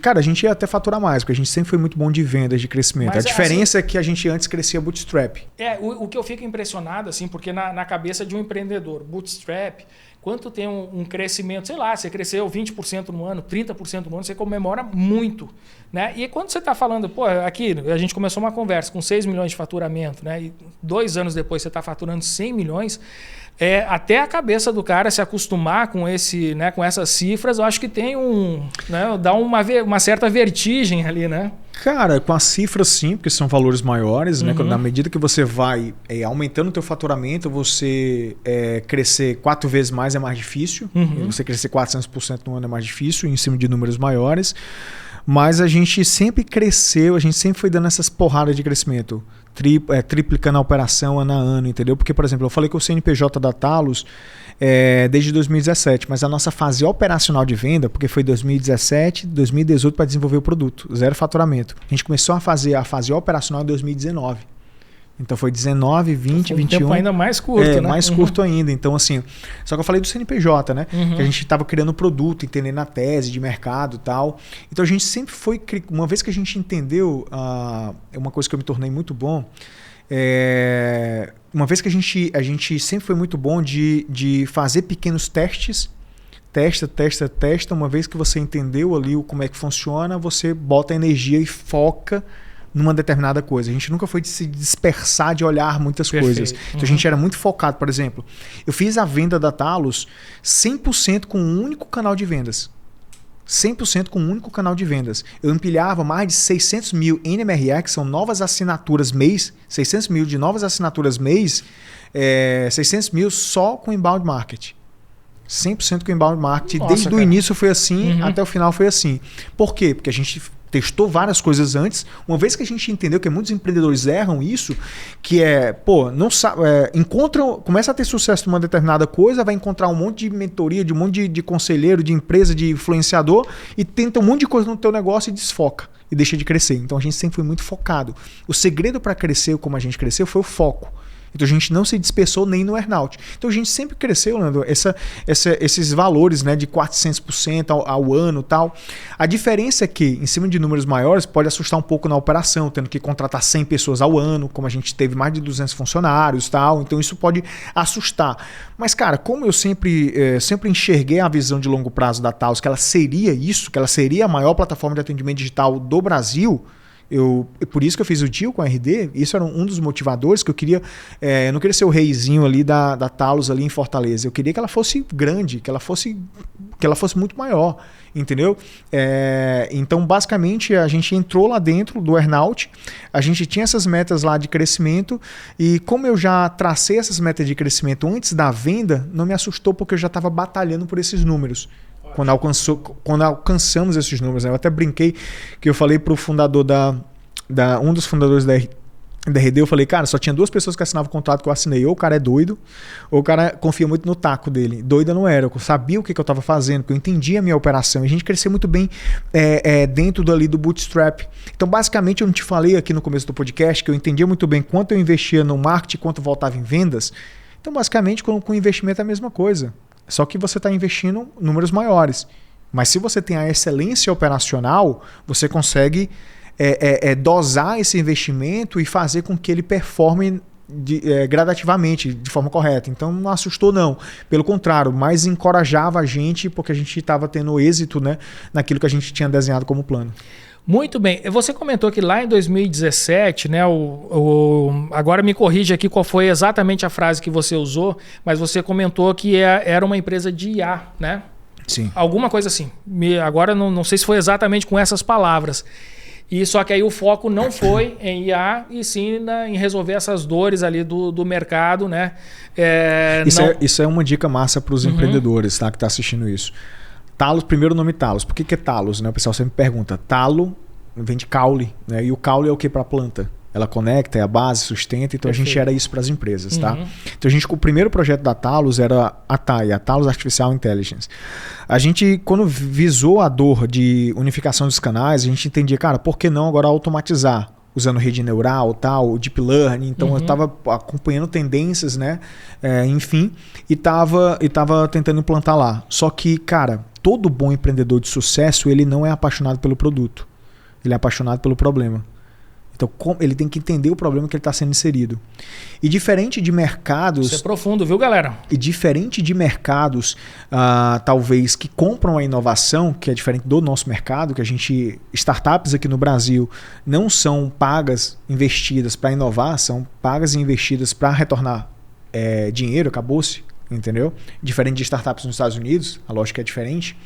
Cara, a gente ia até faturar mais, porque a gente sempre foi muito bom de vendas, de crescimento. Mas a diferença é que a gente antes crescia bootstrap. O que eu fico impressionado, assim, porque na cabeça de um empreendedor, bootstrap, quando tem um crescimento, sei lá, você cresceu 20% no ano, 30% no ano, você comemora muito, né? E quando você está falando, aqui a gente começou uma conversa com 6 milhões de faturamento, né? E 2 anos depois você está faturando 100 milhões, até a cabeça do cara se acostumar com com essas cifras, eu acho que tem dá uma certa vertigem ali, né? Cara, com as cifras sim, porque são valores maiores, né? Na medida que você vai aumentando o teu faturamento, você crescer 4 vezes mais é mais difícil. Você crescer 400% no ano é mais difícil, em cima de números maiores. Mas a gente sempre cresceu, a gente sempre foi dando essas porradas de crescimento, triplicando a operação ano a ano, entendeu? Porque, por exemplo, eu falei que o CNPJ da Talos desde 2017, mas a nossa fase operacional de venda, porque foi 2017, 2018 para desenvolver o produto, 0 faturamento. A gente começou a fazer a fase operacional em 2019. Então foi 19, 20, foi 21. Tempo ainda mais curto, né? Mais curto ainda. Então, assim, só que eu falei do CNPJ, né? Que a gente estava criando produto, entendendo a tese de mercado e tal. Então a gente sempre foi. Uma vez que a gente entendeu, uma coisa que eu me tornei muito bom. Uma vez que a gente sempre foi muito bom de fazer pequenos testes. Testa. Uma vez que você entendeu ali como é que funciona, você bota energia e foca numa determinada coisa. A gente nunca foi de se dispersar, de olhar muitas coisas. Então a gente era muito focado. Por exemplo, eu fiz a venda da Talos 100% com um único canal de vendas. 100% com um único canal de vendas. Eu empilhava mais de 600 mil NMRE, que são novas assinaturas mês, 600 mil de novas assinaturas mês, 600 mil só com inbound marketing. 100% com inbound marketing. Nossa, Desde o cara. início foi assim, até o final foi assim. Por quê? Porque a gente testou várias coisas antes. Uma vez que a gente entendeu que muitos empreendedores erram isso, que não sabe, começa a ter sucesso numa determinada coisa, vai encontrar um monte de mentoria, de um monte de conselheiro, de empresa, de influenciador, e tenta um monte de coisa no teu negócio e desfoca. E deixa de crescer. Então a gente sempre foi muito focado. O segredo para crescer como a gente cresceu foi o foco. Então a gente não se dispersou nem no earnout. Então a gente sempre cresceu, Leandro, esses valores, né, de 400% ao ano e tal. A diferença é que, em cima de números maiores, pode assustar um pouco na operação, tendo que contratar 100 pessoas ao ano, como a gente teve mais de 200 funcionários e tal. Então isso pode assustar. Mas, cara, como eu sempre enxerguei a visão de longo prazo da Talos, que ela seria isso, que ela seria a maior plataforma de atendimento digital do Brasil, por isso que eu fiz o deal com a RD. Isso era um dos motivadores que eu queria. Eu não queria ser o reizinho ali da Talos ali em Fortaleza. Eu queria que ela fosse grande, que ela fosse muito maior, entendeu? Então, basicamente, a gente entrou lá dentro do earnout, a gente tinha essas metas lá de crescimento, e como eu já tracei essas metas de crescimento antes da venda, não me assustou, porque eu já estava batalhando por esses números. Quando alcançamos esses números, né? Eu até brinquei que eu falei para o fundador um dos fundadores da RD, eu falei, cara, só tinha 2 pessoas que assinavam o contrato que eu assinei. Ou o cara é doido, ou o cara confia muito no taco dele. Doida não era, eu sabia o que eu estava fazendo, porque eu entendia a minha operação. E a gente cresceu muito bem dentro dali do bootstrap. Então, basicamente, eu não te falei aqui no começo do podcast que eu entendia muito bem quanto eu investia no marketing, quanto voltava em vendas. Então, basicamente, com investimento é a mesma coisa. Só que você está investindo números maiores. Mas se você tem a excelência operacional, você consegue dosar esse investimento e fazer com que ele performe gradativamente, de forma correta. Então não assustou não. Pelo contrário, mais encorajava a gente, porque a gente estava tendo êxito, né, naquilo que a gente tinha desenhado como plano. Muito bem. Você comentou que lá em 2017, né? Agora me corrija aqui qual foi exatamente a frase que você usou, mas você comentou que era uma empresa de IA, né? Sim. Alguma coisa assim. Agora não sei se foi exatamente com essas palavras. E só que aí o foco não foi em IA, e sim em resolver essas dores ali do mercado, né? Isso é uma dica massa para os empreendedores, tá, que tá assistindo isso. Talos, primeiro nome Talos. Por que é Talos? Né? O pessoal sempre pergunta. Talo vem de caule, né? E o caule é o que para a planta? Ela conecta, é a base, sustenta. Então a gente era isso para as empresas, tá? Então o primeiro projeto da Talos era a TAI, a Talos Artificial Intelligence. A gente, quando visou a dor de unificação dos canais, a gente entendia, cara, por que não agora automatizar? Usando rede neural, tal, deep learning. Então eu estava acompanhando tendências, né? Enfim, e estava tentando implantar lá. Só que, cara, todo bom empreendedor de sucesso, ele não é apaixonado pelo produto. Ele é apaixonado pelo problema. Então ele tem que entender o problema que ele está sendo inserido. E diferente de mercados... Isso é profundo, viu, galera? E diferente de mercados, talvez, que compram a inovação, que é diferente do nosso mercado, que startups aqui no Brasil não são pagas, investidas para inovar, são pagas e investidas para retornar dinheiro, acabou-se, entendeu? Diferente de startups nos Estados Unidos, a lógica é diferente.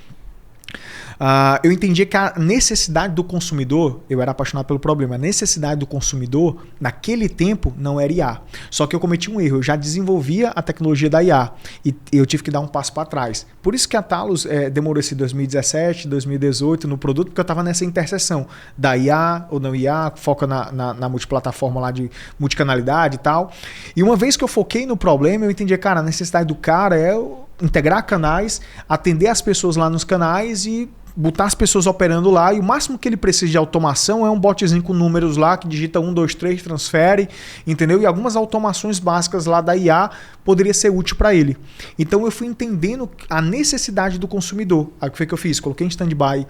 Eu entendi que a necessidade do consumidor, eu era apaixonado pelo problema, a necessidade do consumidor naquele tempo não era IA. Só que eu cometi um erro, eu já desenvolvia a tecnologia da IA e eu tive que dar um passo para trás. Por isso que a Talos demorou esse 2017, 2018 no produto, porque eu estava nessa interseção da IA ou não IA, foca na multiplataforma lá de multicanalidade e tal. E uma vez que eu foquei no problema, eu entendi, cara, a necessidade do cara é integrar canais, atender as pessoas lá nos canais e botar as pessoas operando lá, e o máximo que ele precisa de automação é um botzinho com números lá, que digita 1, 2, 3, transfere, entendeu? E algumas automações básicas lá da IA poderia ser útil para ele. Então eu fui entendendo a necessidade do consumidor. Aí o que foi que eu fiz? Coloquei em stand-by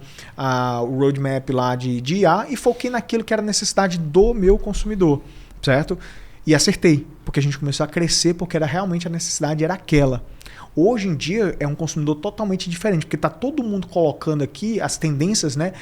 o roadmap lá de IA e foquei naquilo que era a necessidade do meu consumidor, certo? E acertei, porque a gente começou a crescer, porque realmente a necessidade era aquela. Hoje em dia é um consumidor totalmente diferente, porque está todo mundo colocando aqui as tendências, né?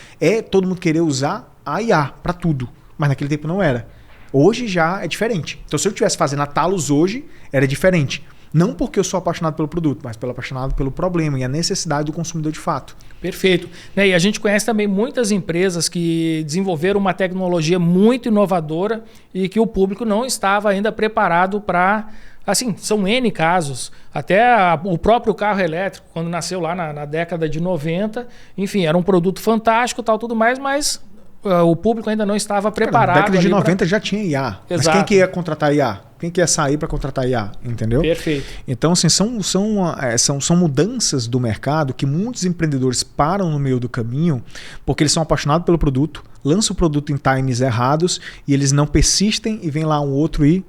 Todo mundo querer usar a IA para tudo, mas naquele tempo não era. Hoje já é diferente. Então se eu estivesse fazendo a Talos hoje, era diferente. Não porque eu sou apaixonado pelo produto, mas apaixonado pelo problema e a necessidade do consumidor de fato. Perfeito. E a gente conhece também muitas empresas que desenvolveram uma tecnologia muito inovadora e que o público não estava ainda preparado para... Assim, são N casos. Até o próprio carro elétrico, quando nasceu lá na década de 90, enfim, era um produto fantástico, tal, tudo mais, mas o público ainda não estava preparado. Na década de 90 já tinha IA. Exato. Mas quem que ia contratar IA? Quem que ia sair para contratar IA? Entendeu? Perfeito. Então, assim, são mudanças do mercado que muitos empreendedores param no meio do caminho porque eles são apaixonados pelo produto, lançam o produto em times errados e eles não persistem e vem lá um outro e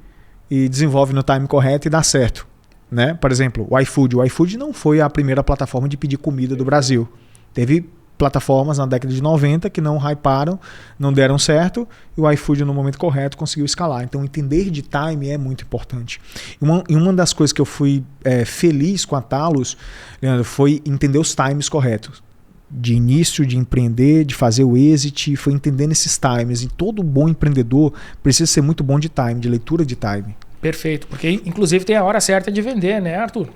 desenvolve no time correto e dá certo. Né? Por exemplo, o iFood. O iFood não foi a primeira plataforma de pedir comida do Brasil. Teve plataformas na década de 90 que não hyparam, não deram certo, e o iFood no momento correto conseguiu escalar. Então entender de time é muito importante. E uma das coisas que eu fui feliz com a Talos, Leandro, foi entender os times corretos. De início, de empreender, de fazer o exit, foi entendendo esses times. E todo bom empreendedor precisa ser muito bom de time, de leitura de time. Perfeito, porque inclusive tem a hora certa de vender, né, Arthur?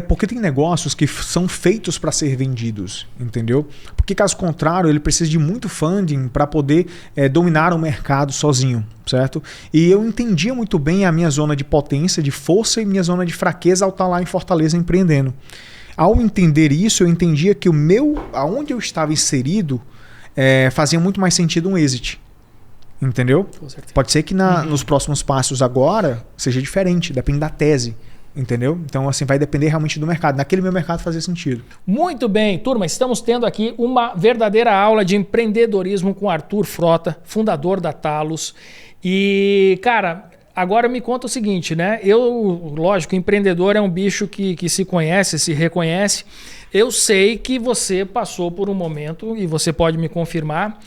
Porque tem negócios que são feitos para ser vendidos, entendeu? Porque caso contrário, ele precisa de muito funding para poder dominar o mercado sozinho, certo? E eu entendia muito bem a minha zona de potência, de força e minha zona de fraqueza ao estar lá em Fortaleza empreendendo. Ao entender isso, eu entendia que aonde eu estava inserido fazia muito mais sentido um exit. Entendeu? Pode ser que nos próximos passos agora seja diferente, depende da tese. Entendeu? Então, assim, vai depender realmente do mercado. Naquele meu mercado fazia sentido. Muito bem, turma. Estamos tendo aqui uma verdadeira aula de empreendedorismo com Arthur Frota, fundador da Talos. E, cara... Agora me conta o seguinte, né? Lógico, empreendedor é um bicho que se conhece, se reconhece. Eu sei que você passou por um momento, e você pode me confirmar,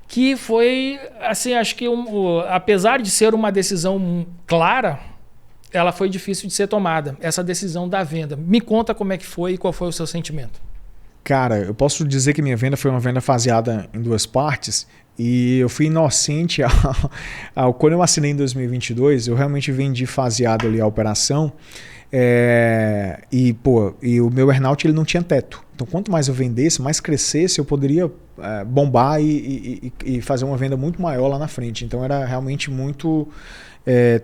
que foi, assim, acho que apesar de ser uma decisão clara, ela foi difícil de ser tomada, essa decisão da venda. Me conta como é que foi e qual foi o seu sentimento. Cara, eu posso dizer que minha venda foi uma venda faseada em duas partes. E eu fui inocente quando eu assinei em 2022, eu realmente vendi faseado ali a operação e o meu earnout ele não tinha teto. Então quanto mais eu vendesse, mais crescesse, eu poderia bombar e fazer uma venda muito maior lá na frente. Então era realmente muito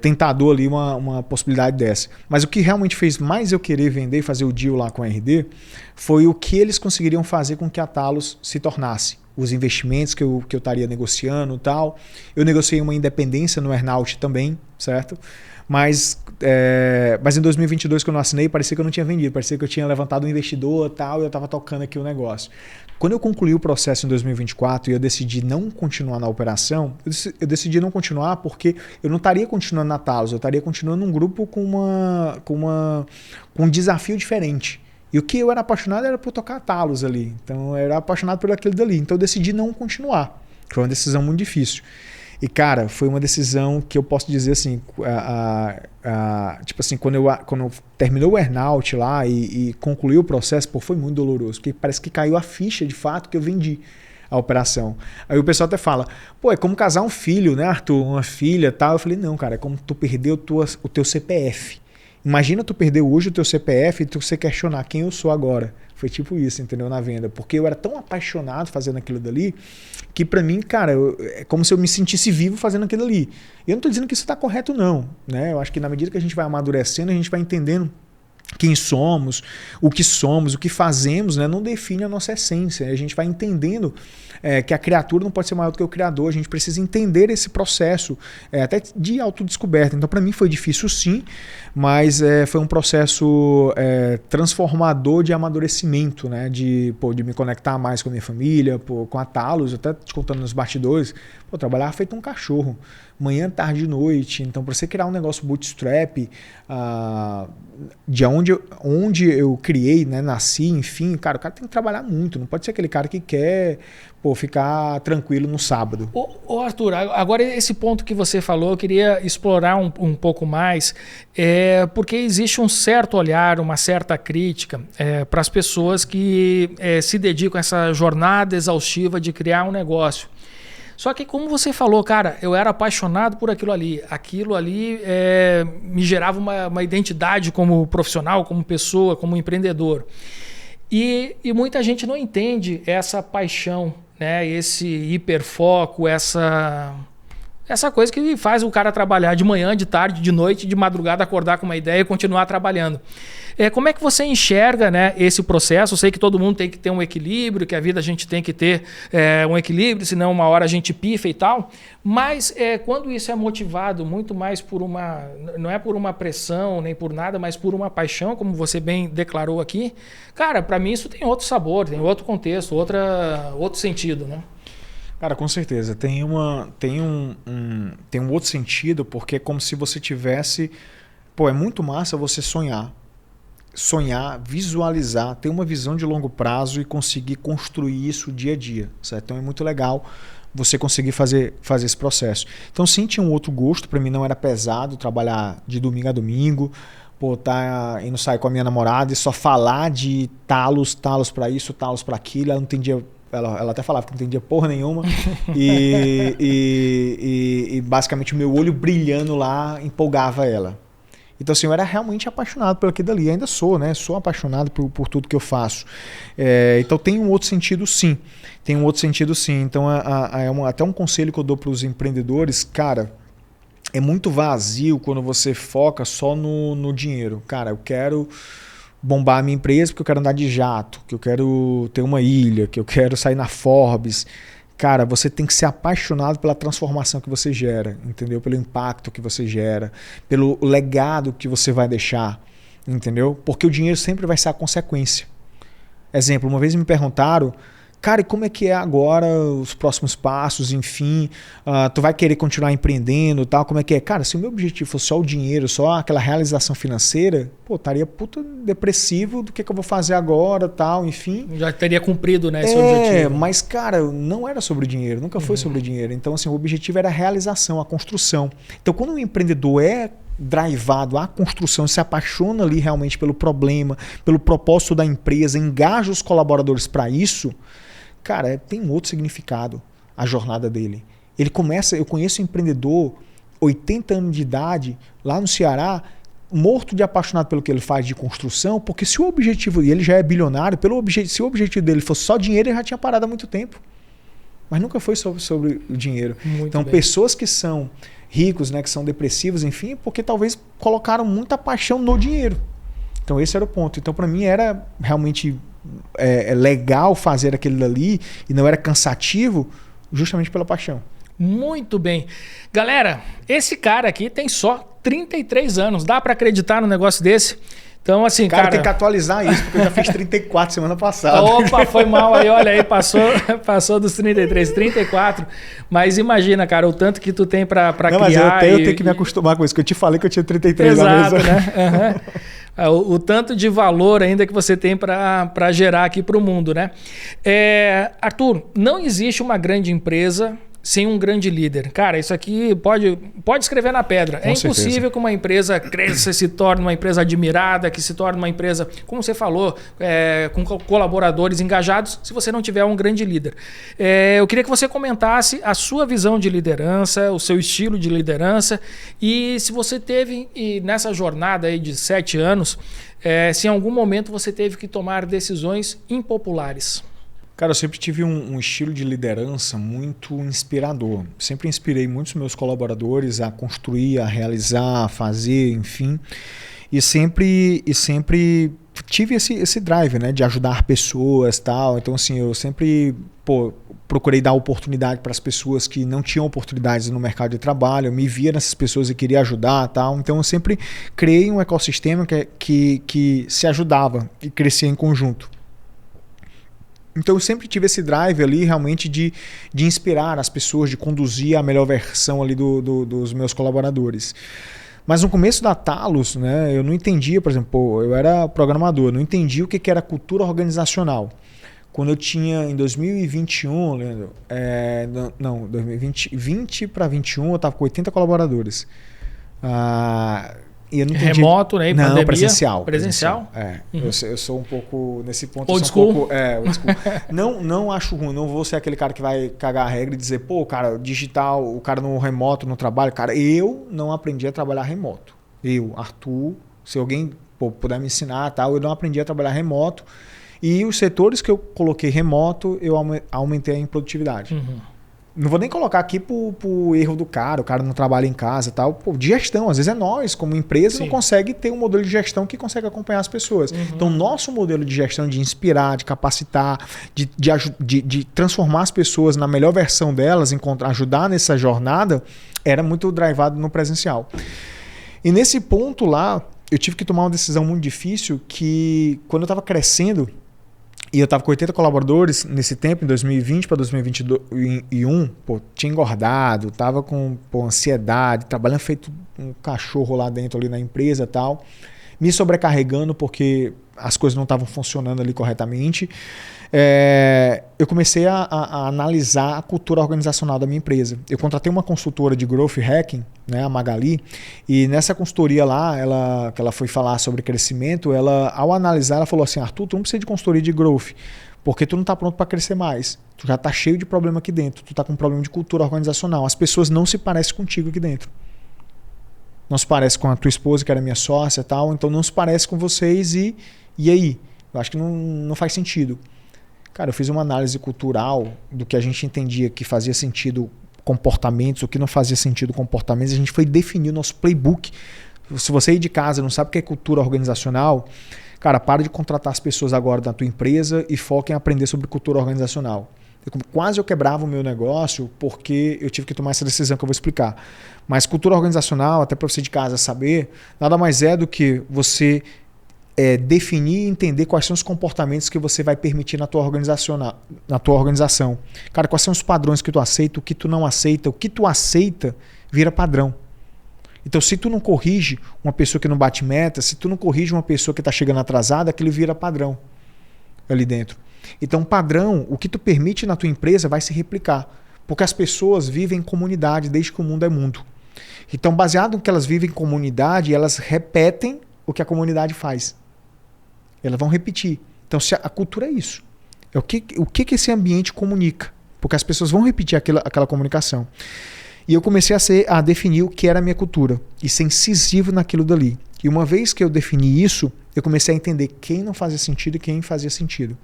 tentador ali uma possibilidade dessa. Mas o que realmente fez mais eu querer vender e fazer o deal lá com a RD foi o que eles conseguiriam fazer com que a Talos se tornasse. Os investimentos que eu estaria negociando e tal. Eu negociei uma independência no earnout também, certo? Mas em 2022, quando eu assinei, parecia que eu não tinha vendido. Parecia que eu tinha levantado um investidor e tal, e eu estava tocando aqui o negócio. Quando eu concluí o processo em 2024 e eu decidi não continuar na operação, eu decidi não continuar porque eu não estaria continuando na Talos, eu estaria continuando num grupo com um desafio diferente. E o que eu era apaixonado era por tocar Talos ali. Então eu era apaixonado por aquilo dali. Então eu decidi não continuar. Foi uma decisão muito difícil. E cara, foi uma decisão que eu posso dizer assim, tipo assim, quando terminou o earnout lá e concluiu o processo, foi muito doloroso. Porque parece que caiu a ficha de fato que eu vendi a operação. Aí o pessoal até fala, é como casar um filho, né, Arthur? Uma filha e tal. Eu falei, não, cara, é como tu perder o teu CPF. Imagina tu perder hoje o teu CPF e tu se questionar quem eu sou agora. Foi tipo isso, entendeu? Na venda. Porque eu era tão apaixonado fazendo aquilo dali que pra mim, cara, é como se eu me sentisse vivo fazendo aquilo ali. Eu não tô dizendo que isso tá correto não, né? Eu acho que na medida que a gente vai amadurecendo, a gente vai entendendo quem somos, o que fazemos, né, não define a nossa essência. A gente vai entendendo que a criatura não pode ser maior do que o criador. A gente precisa entender esse processo até de autodescoberta. Então, para mim foi difícil sim, mas foi um processo transformador de amadurecimento, né, de me conectar mais com a minha família, com a Talos, até te contando nos bastidores. Trabalhar feito um cachorro, manhã, tarde e noite. Então, para você criar um negócio bootstrap, de onde eu criei, né, nasci, enfim, cara, o cara tem que trabalhar muito. Não pode ser aquele cara que quer ficar tranquilo no sábado. Ô Arthur, agora esse ponto que você falou, eu queria explorar um pouco mais, porque existe um certo olhar, uma certa crítica para as pessoas que se dedicam a essa jornada exaustiva de criar um negócio. Só que como você falou, cara, eu era apaixonado por aquilo ali. Aquilo ali me gerava uma identidade como profissional, como pessoa, como empreendedor. E muita gente não entende essa paixão, né? Esse hiperfoco, essa coisa que faz o cara trabalhar de manhã, de tarde, de noite, de madrugada, acordar com uma ideia e continuar trabalhando. Como é que você enxerga, né, esse processo? Eu sei que todo mundo tem que ter um equilíbrio, que a vida a gente tem que ter um equilíbrio, senão uma hora a gente pifa e tal. Mas quando isso é motivado muito mais por não é por uma pressão, nem por nada, mas por uma paixão, como você bem declarou aqui, cara, para mim isso tem outro sabor, tem outro contexto, outro sentido, né? Cara, com certeza. Tem um outro sentido, porque é como se você tivesse... Pô, é muito massa você sonhar, visualizar, ter uma visão de longo prazo e conseguir construir isso dia a dia, certo? Então é muito legal você conseguir fazer esse processo. Então sim, tinha um outro gosto, para mim não era pesado trabalhar de domingo a domingo, pô, tá indo sair com a minha namorada e só falar de talos para isso, talos para aquilo, ela não entendia. Ela até falava que não entendia porra nenhuma e basicamente o meu olho brilhando lá empolgava ela. Então assim, eu era realmente apaixonado por aquilo dali, ainda sou, né? Sou apaixonado por tudo que eu faço. Então tem um outro sentido sim, então até um conselho que eu dou para os empreendedores, cara, é muito vazio quando você foca só no dinheiro. Cara, eu quero bombar a minha empresa porque eu quero andar de jato, que eu quero ter uma ilha, que eu quero sair na Forbes. Cara, você tem que ser apaixonado pela transformação que você gera, entendeu? Pelo impacto que você gera, pelo legado que você vai deixar, entendeu? Porque o dinheiro sempre vai ser a consequência. Exemplo, uma vez me perguntaram, cara, e como é que é agora os próximos passos, enfim, tu vai querer continuar empreendendo e tal, como é que é? Cara, se o meu objetivo fosse só o dinheiro, só aquela realização financeira, pô, estaria puta depressivo do que eu vou fazer agora, tal, enfim. Já teria cumprido, né, esse objetivo. Mas, cara, não era sobre o dinheiro, nunca foi sobre o dinheiro. Então, assim, o objetivo era a realização, a construção. Então, quando um empreendedor é drivado à construção, se apaixona ali realmente pelo problema, pelo propósito da empresa, engaja os colaboradores para isso, cara, tem um outro significado a jornada dele. Ele começa, eu conheço um empreendedor, 80 anos de idade, lá no Ceará, morto de apaixonado pelo que ele faz de construção, porque se o objetivo, e ele já é bilionário, se o objetivo dele fosse só dinheiro, ele já tinha parado há muito tempo. Mas nunca foi sobre o dinheiro. Então, pessoas que são ricos, né, que são depressivos, enfim, porque talvez colocaram muita paixão no dinheiro. Então, esse era o ponto. Então, para mim, era realmente legal fazer aquele dali e não era cansativo justamente pela paixão. Muito bem. Galera, esse cara aqui tem só 33 anos. Dá para acreditar num negócio desse? Então, assim, cara... tem que atualizar isso, porque eu já fiz 34 semana passada. Opa, foi mal aí, olha aí, passou dos 33, 34. Mas imagina, cara, o tanto que tu tem para criar. Mas eu tenho que me acostumar com isso, que eu te falei que eu tinha 33 Exato, na mesa. Né? Uhum. O tanto de valor ainda que você tem para gerar aqui para o mundo, né? Arthur, não existe uma grande empresa sem um grande líder. Cara, isso aqui pode escrever na pedra. É impossível que uma empresa cresça, se torne uma empresa admirada, que se torne uma empresa, como você falou, com colaboradores engajados, se você não tiver um grande líder. Eu queria que você comentasse a sua visão de liderança, o seu estilo de liderança e se você teve, nessa jornada aí de 7 anos, se em algum momento você teve que tomar decisões impopulares. Cara, eu sempre tive um estilo de liderança muito inspirador. Sempre inspirei muitos meus colaboradores a construir, a realizar, a fazer, enfim. E sempre tive esse drive, né, de ajudar pessoas, tal. Então, assim, eu sempre procurei dar oportunidade para as pessoas que não tinham oportunidades no mercado de trabalho. Eu me via nessas pessoas e queria ajudar, tal. Então, eu sempre criei um ecossistema que se ajudava e crescia em conjunto. Então eu sempre tive esse drive ali realmente de inspirar as pessoas, de conduzir a melhor versão ali dos meus colaboradores. Mas no começo da Talos, né, eu não entendia, por exemplo, eu era programador, não entendia o que era cultura organizacional. Quando eu tinha, em 2021, Leandro, 2020 para 21, eu estava com 80 colaboradores. E eu não entendi. Remoto, né? Não, pandemia, presencial. É. Eu sou um pouco nesse ponto. Old school. Old school. não acho ruim, não vou ser aquele cara que vai cagar a regra e dizer, pô, cara, digital, o cara no remoto, no trabalho. Cara, eu não aprendi a trabalhar remoto. Eu, Arthur, se alguém puder me ensinar, tal, eu não aprendi a trabalhar remoto. E os setores que eu coloquei remoto, eu aumentei a produtividade. Não vou nem colocar aqui pro erro do cara, o cara não trabalha em casa e tal. Pô, de gestão, às vezes é nós, como empresa, não consegue ter um modelo de gestão que consegue acompanhar as pessoas. Então, nosso modelo de gestão de inspirar, de capacitar, de transformar as pessoas na melhor versão delas, ajudar nessa jornada, era muito drivado no presencial. E nesse ponto lá, eu tive que tomar uma decisão muito difícil que, quando eu estava crescendo, e eu estava com 80 colaboradores nesse tempo, em 2020 para 2021, tinha engordado, estava com ansiedade, trabalhando feito um cachorro lá dentro ali na empresa e tal, me sobrecarregando porque as coisas não estavam funcionando ali corretamente. Eu comecei a analisar a cultura organizacional da minha empresa. Eu contratei uma consultora de Growth Hacking, né, a Magali, e nessa consultoria lá, que ela foi falar sobre crescimento, ao analisar, ela falou assim, Arthur, tu não precisa de consultoria de Growth, porque tu não está pronto para crescer mais. Tu já está cheio de problema aqui dentro, tu está com um problema de cultura organizacional. As pessoas não se parecem contigo aqui dentro. Não se parece com a tua esposa, que era minha sócia e tal, então não se parece com vocês e aí? Eu acho que não faz sentido. Cara, eu fiz uma análise cultural do que a gente entendia que fazia sentido comportamentos, o que não fazia sentido comportamentos. A gente foi definir o nosso playbook. Se você ir de casa e não sabe o que é cultura organizacional, cara, para de contratar as pessoas agora da tua empresa e foca em aprender sobre cultura organizacional. Quase eu quebrava o meu negócio porque eu tive que tomar essa decisão que eu vou explicar. Mas cultura organizacional, até para você de casa saber, nada mais é do que você definir e entender quais são os comportamentos que você vai permitir na tua organização. Cara, quais são os padrões que tu aceita, o que tu não aceita. O que tu aceita vira padrão. Então, se tu não corrige uma pessoa que não bate meta, se tu não corrige uma pessoa que está chegando atrasada, aquilo vira padrão ali dentro. Então, padrão, o que tu permite na tua empresa vai se replicar. Porque as pessoas vivem em comunidade desde que o mundo é mundo. Então, baseado no que elas vivem em comunidade, elas repetem o que a comunidade faz. Elas vão repetir. Então, a cultura é isso. É o que esse ambiente comunica. Porque as pessoas vão repetir aquela comunicação. E eu comecei a definir o que era a minha cultura. E ser incisivo naquilo dali. E uma vez que eu defini isso, eu comecei a entender quem não fazia sentido e quem fazia sentido.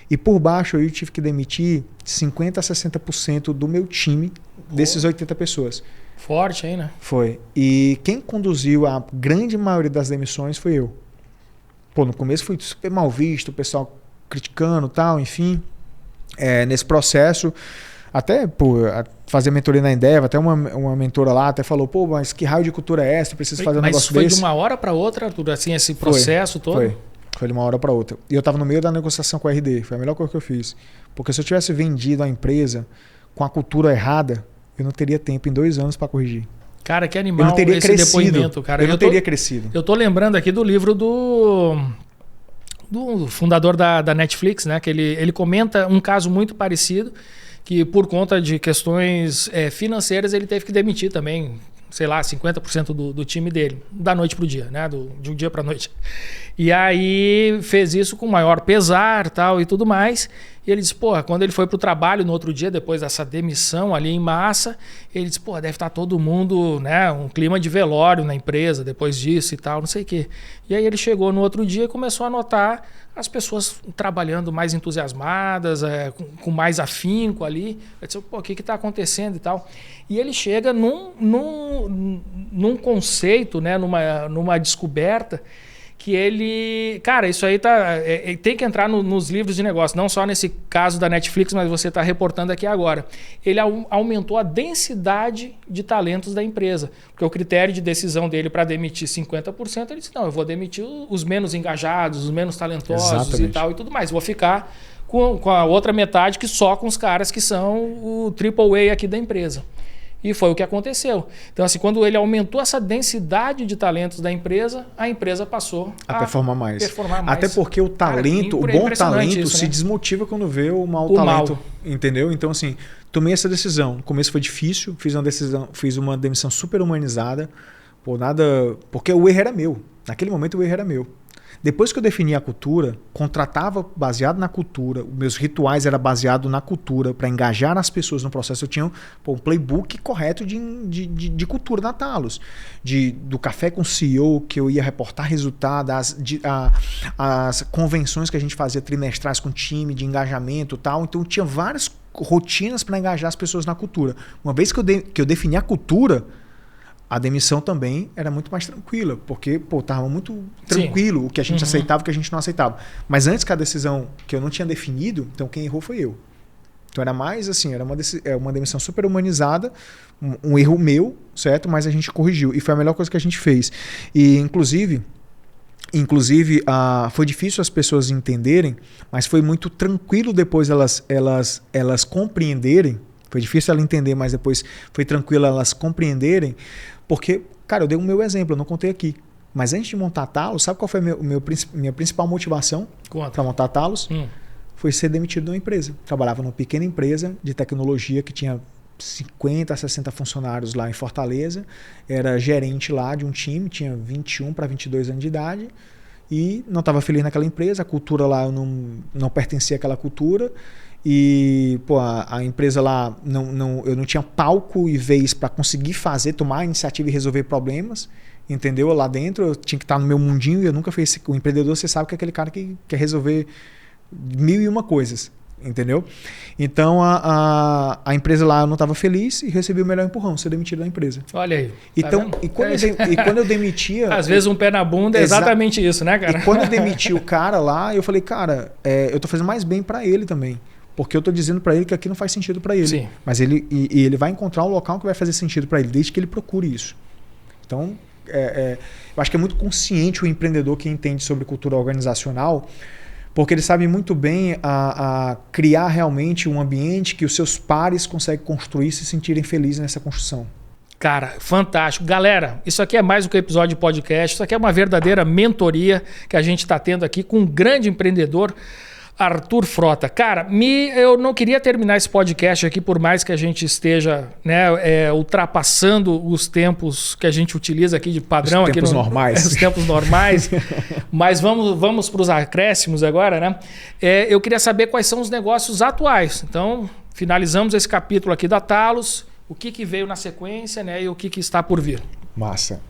E por baixo eu tive que demitir 50% a 60% do meu time, desses 80 pessoas. Forte aí, né? Foi. E quem conduziu a grande maioria das demissões foi eu. No começo fui super mal visto, o pessoal criticando e tal, enfim. Nesse processo, até fazer mentoria na Endeavor, até uma mentora lá até falou, mas que raio de cultura é essa? Eu preciso fazer um negócio desse. Mas foi de uma hora para outra, Arthur, assim, esse processo todo? Foi de uma hora para outra. E eu estava no meio da negociação com a RD, foi a melhor coisa que eu fiz. Porque se eu tivesse vendido a empresa com a cultura errada, eu não teria tempo em 2 anos para corrigir. Cara, que animal esse depoimento, cara. Eu não teria crescido. Eu tô lembrando aqui do livro do fundador da Netflix, né? Que ele comenta um caso muito parecido, que por conta de questões financeiras ele teve que demitir também, sei lá, 50% do time dele, da noite pro dia, né? De um dia pra noite. E aí fez isso com maior pesar, tal e tudo mais. E ele disse, quando ele foi pro trabalho no outro dia, depois dessa demissão ali em massa, ele disse, deve estar todo mundo, né, um clima de velório na empresa depois disso e tal, não sei o quê. E aí ele chegou no outro dia e começou a notar as pessoas trabalhando mais entusiasmadas, com mais afinco ali. Ele disse, o que está acontecendo e tal? E ele chega num conceito, né, numa descoberta, que ele... Cara, isso aí tem que entrar nos livros de negócio, não só nesse caso da Netflix, mas você está reportando aqui agora. Ele aumentou a densidade de talentos da empresa, porque o critério de decisão dele para demitir 50%, ele disse, não, eu vou demitir os menos engajados, os menos talentosos. Exatamente. E tal e tudo mais. Vou ficar com a outra metade que só com os caras que são o AAA aqui da empresa. E foi o que aconteceu. Então, assim, quando ele aumentou essa densidade de talentos da empresa, a empresa passou a performar mais. Até porque o talento, o bom talento isso, se desmotiva quando vê o mau talento. Entendeu? Então, assim, tomei essa decisão. No começo foi difícil, fiz uma demissão super humanizada, Pô, nada... Porque o erro era meu. Naquele momento o erro era meu. Depois que eu defini a cultura, contratava baseado na cultura, os meus rituais eram baseados na cultura, para engajar as pessoas no processo. Eu tinha um playbook correto de cultura na Talos. Do café com CEO, que eu ia reportar resultado, as convenções que a gente fazia trimestrais com time, de engajamento e tal. Então tinha várias rotinas para engajar as pessoas na cultura. Uma vez que eu defini a cultura, a demissão também era muito mais tranquila, porque estava muito tranquilo. Sim. O que a gente aceitava e o que a gente não aceitava. Mas antes que a decisão que eu não tinha definido, então quem errou foi eu. Então era mais assim, era uma demissão super humanizada, um erro meu, certo? Mas a gente corrigiu. E foi a melhor coisa que a gente fez. E inclusive foi difícil as pessoas entenderem, mas foi muito tranquilo depois elas compreenderem. Foi difícil ela entender, mas depois foi tranquilo elas compreenderem. Porque, cara, eu dei o meu exemplo, eu não contei aqui. Mas antes de montar a Talos, sabe qual foi minha principal motivação para montar a Talos? Foi ser demitido de uma empresa. Trabalhava numa pequena empresa de tecnologia que tinha 50 a 60 funcionários lá em Fortaleza. Era gerente lá de um time, tinha 21 para 22 anos de idade. E não estava feliz naquela empresa, a cultura lá eu não pertencia àquela cultura. E a empresa lá, eu não tinha palco e vez para conseguir tomar a iniciativa e resolver problemas, entendeu? Lá dentro eu tinha que estar no meu mundinho e eu nunca fui o empreendedor, você sabe que é aquele cara que quer resolver 1001 coisas, entendeu? Então a empresa lá eu não estava feliz e recebi o melhor empurrão, ser demitido da empresa. Olha aí. Então, tá quando eu demitia... Às vezes um pé na bunda é exatamente isso, né, cara? E quando eu demiti o cara lá, eu falei, cara, eu tô fazendo mais bem para ele também. Porque eu estou dizendo para ele que aqui não faz sentido para ele. Sim. Mas ele vai encontrar um local que vai fazer sentido para ele, desde que ele procure isso. Então, eu acho que é muito consciente o empreendedor que entende sobre cultura organizacional, porque ele sabe muito bem a criar realmente um ambiente que os seus pares conseguem construir e se sentirem felizes nessa construção. Cara, fantástico. Galera, isso aqui é mais do que um episódio de podcast, isso aqui é uma verdadeira mentoria que a gente está tendo aqui com um grande empreendedor, Arthur Frota. Cara, eu não queria terminar esse podcast aqui, por mais que a gente esteja ultrapassando os tempos que a gente utiliza aqui de padrão. Os tempos normais. Os tempos normais. Mas vamos para os acréscimos agora, né? Eu queria saber quais são os negócios atuais. Então, finalizamos esse capítulo aqui da Talos, o que veio na sequência, né? E o que está por vir. Massa.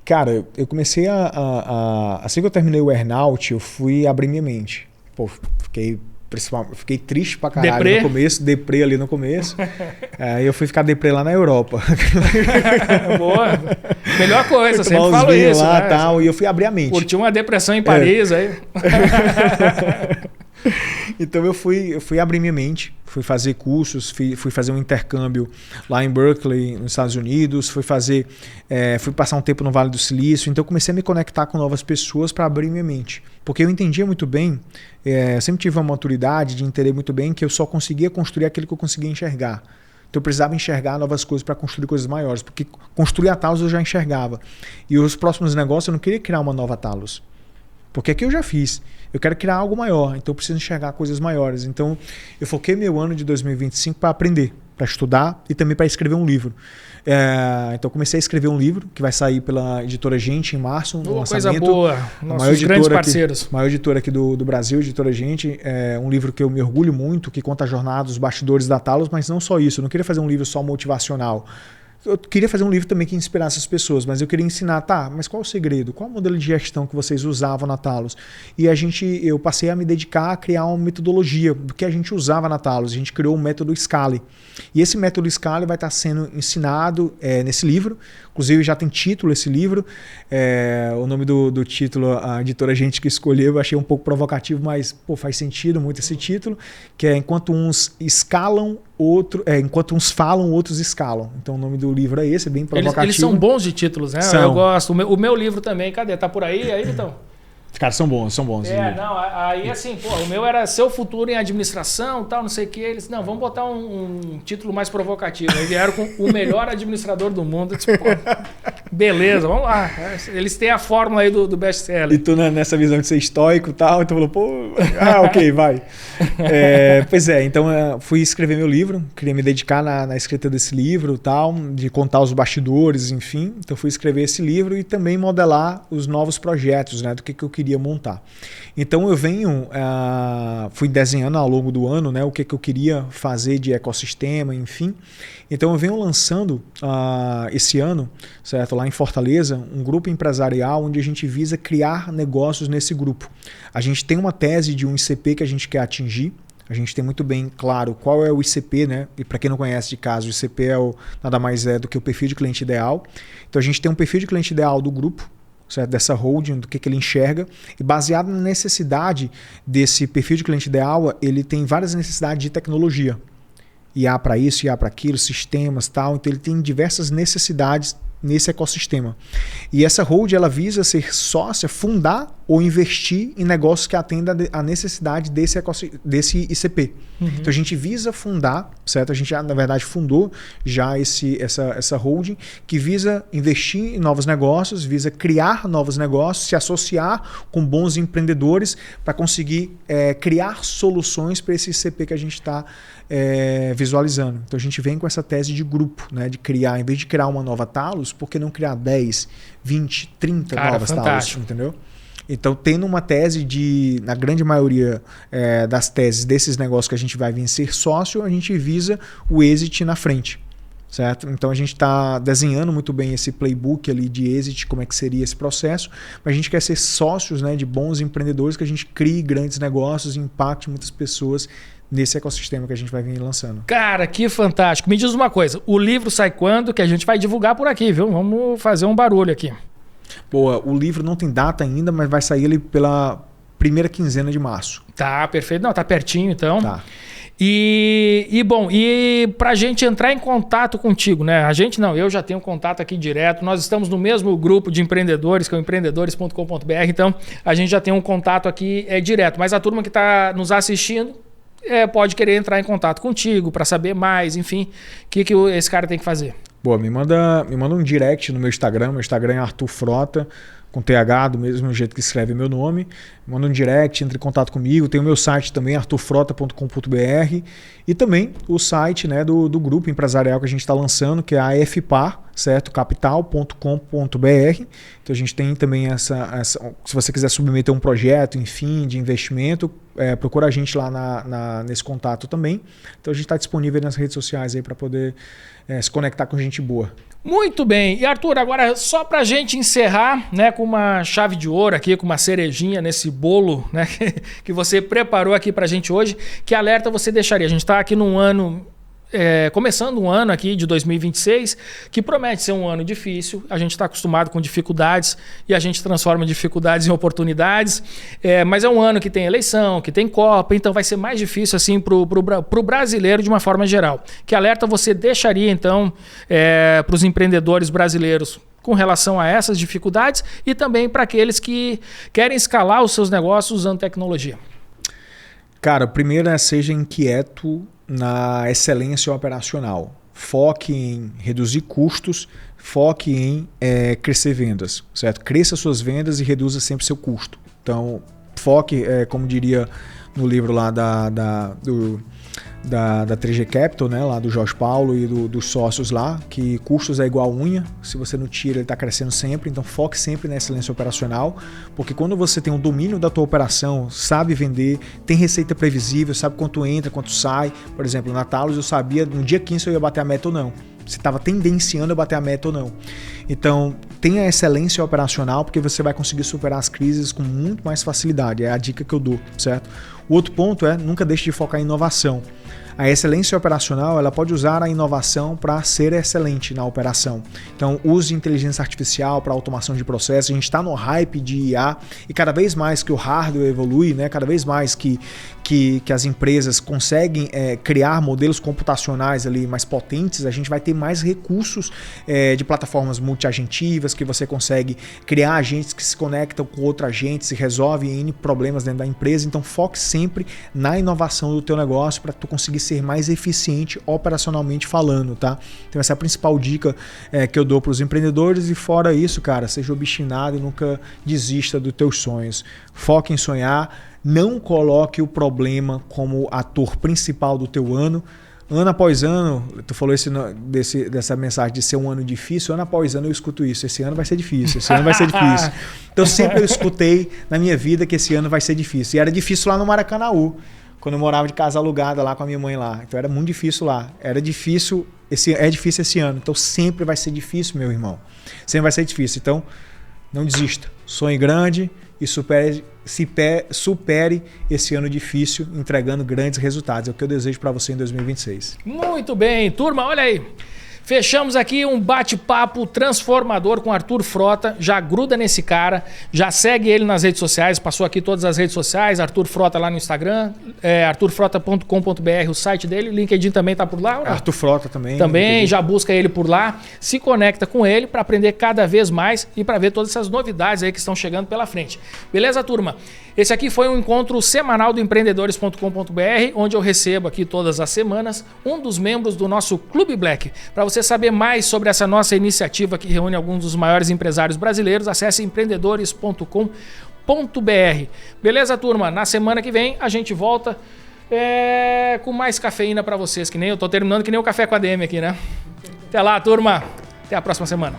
Cara, eu comecei assim que eu terminei o Earnout, eu fui abrir minha mente. Pô, fiquei triste pra caralho no começo, deprê ali no começo. Aí eu fui ficar deprê lá na Europa. Boa. Melhor coisa, sempre falo isso. Lá, né? Tal, e eu fui abrir a mente. Curti uma depressão em Paris aí. Então eu fui abrir minha mente, fui fazer cursos, fui fazer um intercâmbio lá em Berkeley, nos Estados Unidos, fui passar um tempo no Vale do Silício, então eu comecei a me conectar com novas pessoas para abrir minha mente. Porque eu entendia muito bem, eu sempre tive uma maturidade de entender muito bem que eu só conseguia construir aquilo que eu conseguia enxergar. Então eu precisava enxergar novas coisas para construir coisas maiores, porque construir a Talos eu já enxergava. E os próximos negócios eu não queria criar uma nova Talos. Porque aqui eu já fiz. Eu quero criar algo maior, então eu preciso enxergar coisas maiores. Então eu foquei meu ano de 2025 para aprender, para estudar e também para escrever um livro. Então eu comecei a escrever um livro que vai sair pela editora Gente em março. Uma coisa boa, nossos grandes parceiros. Maior editora aqui do Brasil, editora Gente. É um livro que eu me orgulho muito, que conta a jornada, os bastidores da Talos, mas não só isso. Eu não queria fazer um livro só motivacional. Eu queria fazer um livro também que inspirasse as pessoas, mas eu queria ensinar, mas qual é o segredo? Qual é o modelo de gestão que vocês usavam na Talos? E eu passei a me dedicar a criar uma metodologia do que a gente usava na Talos. A gente criou um método Scale. E esse método Scale vai estar sendo ensinado nesse livro. Inclusive já tem título esse livro. O nome do título, a editora Gente que escolheu, eu achei um pouco provocativo, mas faz sentido muito esse título, que é Enquanto uns escalam, enquanto uns falam, outros escalam. Então o nome do livro é esse, é bem provocativo. Eles são bons de títulos, né? Eu gosto. O meu livro também, cadê? Tá por aí então? Os caras são bons, são bons. Aí assim, o meu era Seu Futuro em Administração, tal, não sei o que. Eles, não, vamos botar um título mais provocativo. Aí vieram com o melhor administrador do mundo. Eu disse, Beleza, vamos lá. Eles têm a fórmula aí do best-seller. E tu nessa visão de ser estoico e tal, então falou, pô, ok, vai. Pois é, então fui escrever meu livro, queria me dedicar na escrita desse livro e tal, de contar os bastidores, enfim. Então fui escrever esse livro e também modelar os novos projetos, né, do que eu queria montar. Então eu fui desenhando ao longo do ano, né, o que eu queria fazer de ecossistema, enfim. Então eu venho lançando esse ano, certo, lá em Fortaleza, um grupo empresarial onde a gente visa criar negócios nesse grupo. A gente tem uma tese de um ICP que a gente quer atingir. A gente tem muito bem claro qual é o ICP, né? E para quem não conhece de caso, o ICP nada mais é do que o perfil de cliente ideal. Então a gente tem um perfil de cliente ideal do grupo, certo? Dessa holding, do que ele enxerga. E baseado na necessidade desse perfil de cliente ideal, ele tem várias necessidades de tecnologia. IA para isso, IA para aquilo, sistemas e tal. Então ele tem diversas necessidades nesse ecossistema. E essa hold ela visa ser sócia, fundar ou investir em negócios que atendam a necessidade desse ICP. Uhum. Então a gente visa fundar, certo? A gente já, na verdade, fundou já essa holding que visa investir em novos negócios, visa criar novos negócios, se associar com bons empreendedores para conseguir criar soluções para esse ICP que a gente está visualizando. Então a gente vem com essa tese de grupo, né? De criar, em vez de criar uma nova Talos, por que não criar 10, 20, 30 novas Talos, entendeu? Então, tendo uma tese na grande maioria das teses desses negócios que a gente vai vir ser sócio, a gente visa o exit na frente, certo? Então, a gente está desenhando muito bem esse playbook ali de exit, como é que seria esse processo, mas a gente quer ser sócios, né, de bons empreendedores, que a gente crie grandes negócios e impacte muitas pessoas nesse ecossistema que a gente vai vir lançando. Cara, que fantástico. Me diz uma coisa, o livro sai quando? Que a gente vai divulgar por aqui, viu? Vamos fazer um barulho aqui. Pô, o livro não tem data ainda, mas vai sair ele pela primeira quinzena de março. Tá, perfeito. Não, tá pertinho então. Tá. Bom, pra gente entrar em contato contigo, né? A gente não, eu já tenho contato aqui direto. Nós estamos no mesmo grupo de empreendedores, que é o empreendedores.com.br, então a gente já tem um contato aqui direto. Mas a turma que está nos assistindo pode querer entrar em contato contigo para saber mais, enfim, o que esse cara tem que fazer. Boa, me manda um direct no meu Instagram. Meu Instagram é Arthur Frota, com TH, do mesmo jeito que escreve meu nome. Manda um direct, entre em contato comigo. Tem o meu site também, arturfrota.com.br. E também o site, né, do grupo empresarial que a gente está lançando, que é a AFPAR, certo? Capital.com.br. Então a gente tem também se você quiser submeter um projeto, enfim, de investimento, procura a gente lá nesse contato também. Então a gente está disponível nas redes sociais aí para poder se conectar com gente boa. Muito bem. E Arthur, agora só para a gente encerrar, né, com uma chave de ouro aqui, com uma cerejinha nesse bolo, né, que você preparou aqui para a gente hoje, que alerta você deixaria? A gente está aqui num ano... começando um ano aqui de 2026, que promete ser um ano difícil. A gente está acostumado com dificuldades e a gente transforma dificuldades em oportunidades. Mas é um ano que tem eleição, que tem Copa, então vai ser mais difícil assim para o brasileiro de uma forma geral. Que alerta você deixaria então para os empreendedores brasileiros com relação a essas dificuldades e também para aqueles que querem escalar os seus negócios usando tecnologia? Cara, primeiro seja inquieto na excelência operacional. Foque em reduzir custos, foque em crescer vendas, certo? Cresça suas vendas e reduza sempre seu custo. Então, foque, como diria no livro lá da 3G Capital, né, lá do Jorge Paulo e dos sócios lá, que custos é igual unha, se você não tira ele está crescendo sempre, então foque sempre na excelência operacional, porque quando você tem um domínio da tua operação, sabe vender, tem receita previsível, sabe quanto entra, quanto sai, por exemplo, na Talos eu sabia no dia 15 se eu ia bater a meta ou não, se estava tendenciando a bater a meta ou não. Então, tenha excelência operacional, porque você vai conseguir superar as crises com muito mais facilidade, é a dica que eu dou, certo? O outro ponto nunca deixe de focar em inovação. A excelência operacional ela pode usar a inovação para ser excelente na operação. Então, use inteligência artificial para automação de processos. A gente está no hype de IA e cada vez mais que o hardware evolui, né? Cada vez mais que as empresas conseguem criar modelos computacionais ali mais potentes, a gente vai ter mais recursos de plataformas multiagentivas que você consegue criar agentes que se conectam com outros agentes e resolvem N problemas dentro da empresa. Então, foque sempre na inovação do teu negócio para tu conseguir ser mais eficiente operacionalmente falando, tá? Então essa é a principal dica que eu dou para os empreendedores. E fora isso, cara, seja obstinado e nunca desista dos teus sonhos. Foque em sonhar, não coloque o problema como ator principal do teu ano. Ano após ano, tu falou dessa mensagem de ser um ano difícil, ano após ano eu escuto isso, esse ano vai ser difícil, esse ano vai ser difícil. Então sempre eu escutei na minha vida que esse ano vai ser difícil. E era difícil lá no Maracanaú, quando eu morava de casa alugada lá com a minha mãe lá. Então era muito difícil lá. É difícil esse ano. Então sempre vai ser difícil, meu irmão. Sempre vai ser difícil. Então não desista. Sonhe grande e supere esse ano difícil, entregando grandes resultados. É o que eu desejo para você em 2026. Muito bem, turma, olha aí. Fechamos aqui um bate-papo transformador com Arthur Frota. Já gruda nesse cara, já segue ele nas redes sociais, passou aqui todas as redes sociais, Arthur Frota lá no Instagram, arturfrota.com.br, o site dele, LinkedIn também tá por lá. Arthur Frota também. Também, já busca ele por lá, se conecta com ele para aprender cada vez mais e para ver todas essas novidades aí que estão chegando pela frente. Beleza, turma? Esse aqui foi um encontro semanal do empreendedores.com.br, onde eu recebo aqui todas as semanas um dos membros do nosso Clube Black. Para você saber mais sobre essa nossa iniciativa que reúne alguns dos maiores empresários brasileiros, acesse empreendedores.com.br. Beleza, turma? Na semana que vem a gente volta com mais cafeína para vocês, que nem eu tô terminando que nem o Café com a DM aqui, né? Até lá, turma. Até a próxima semana.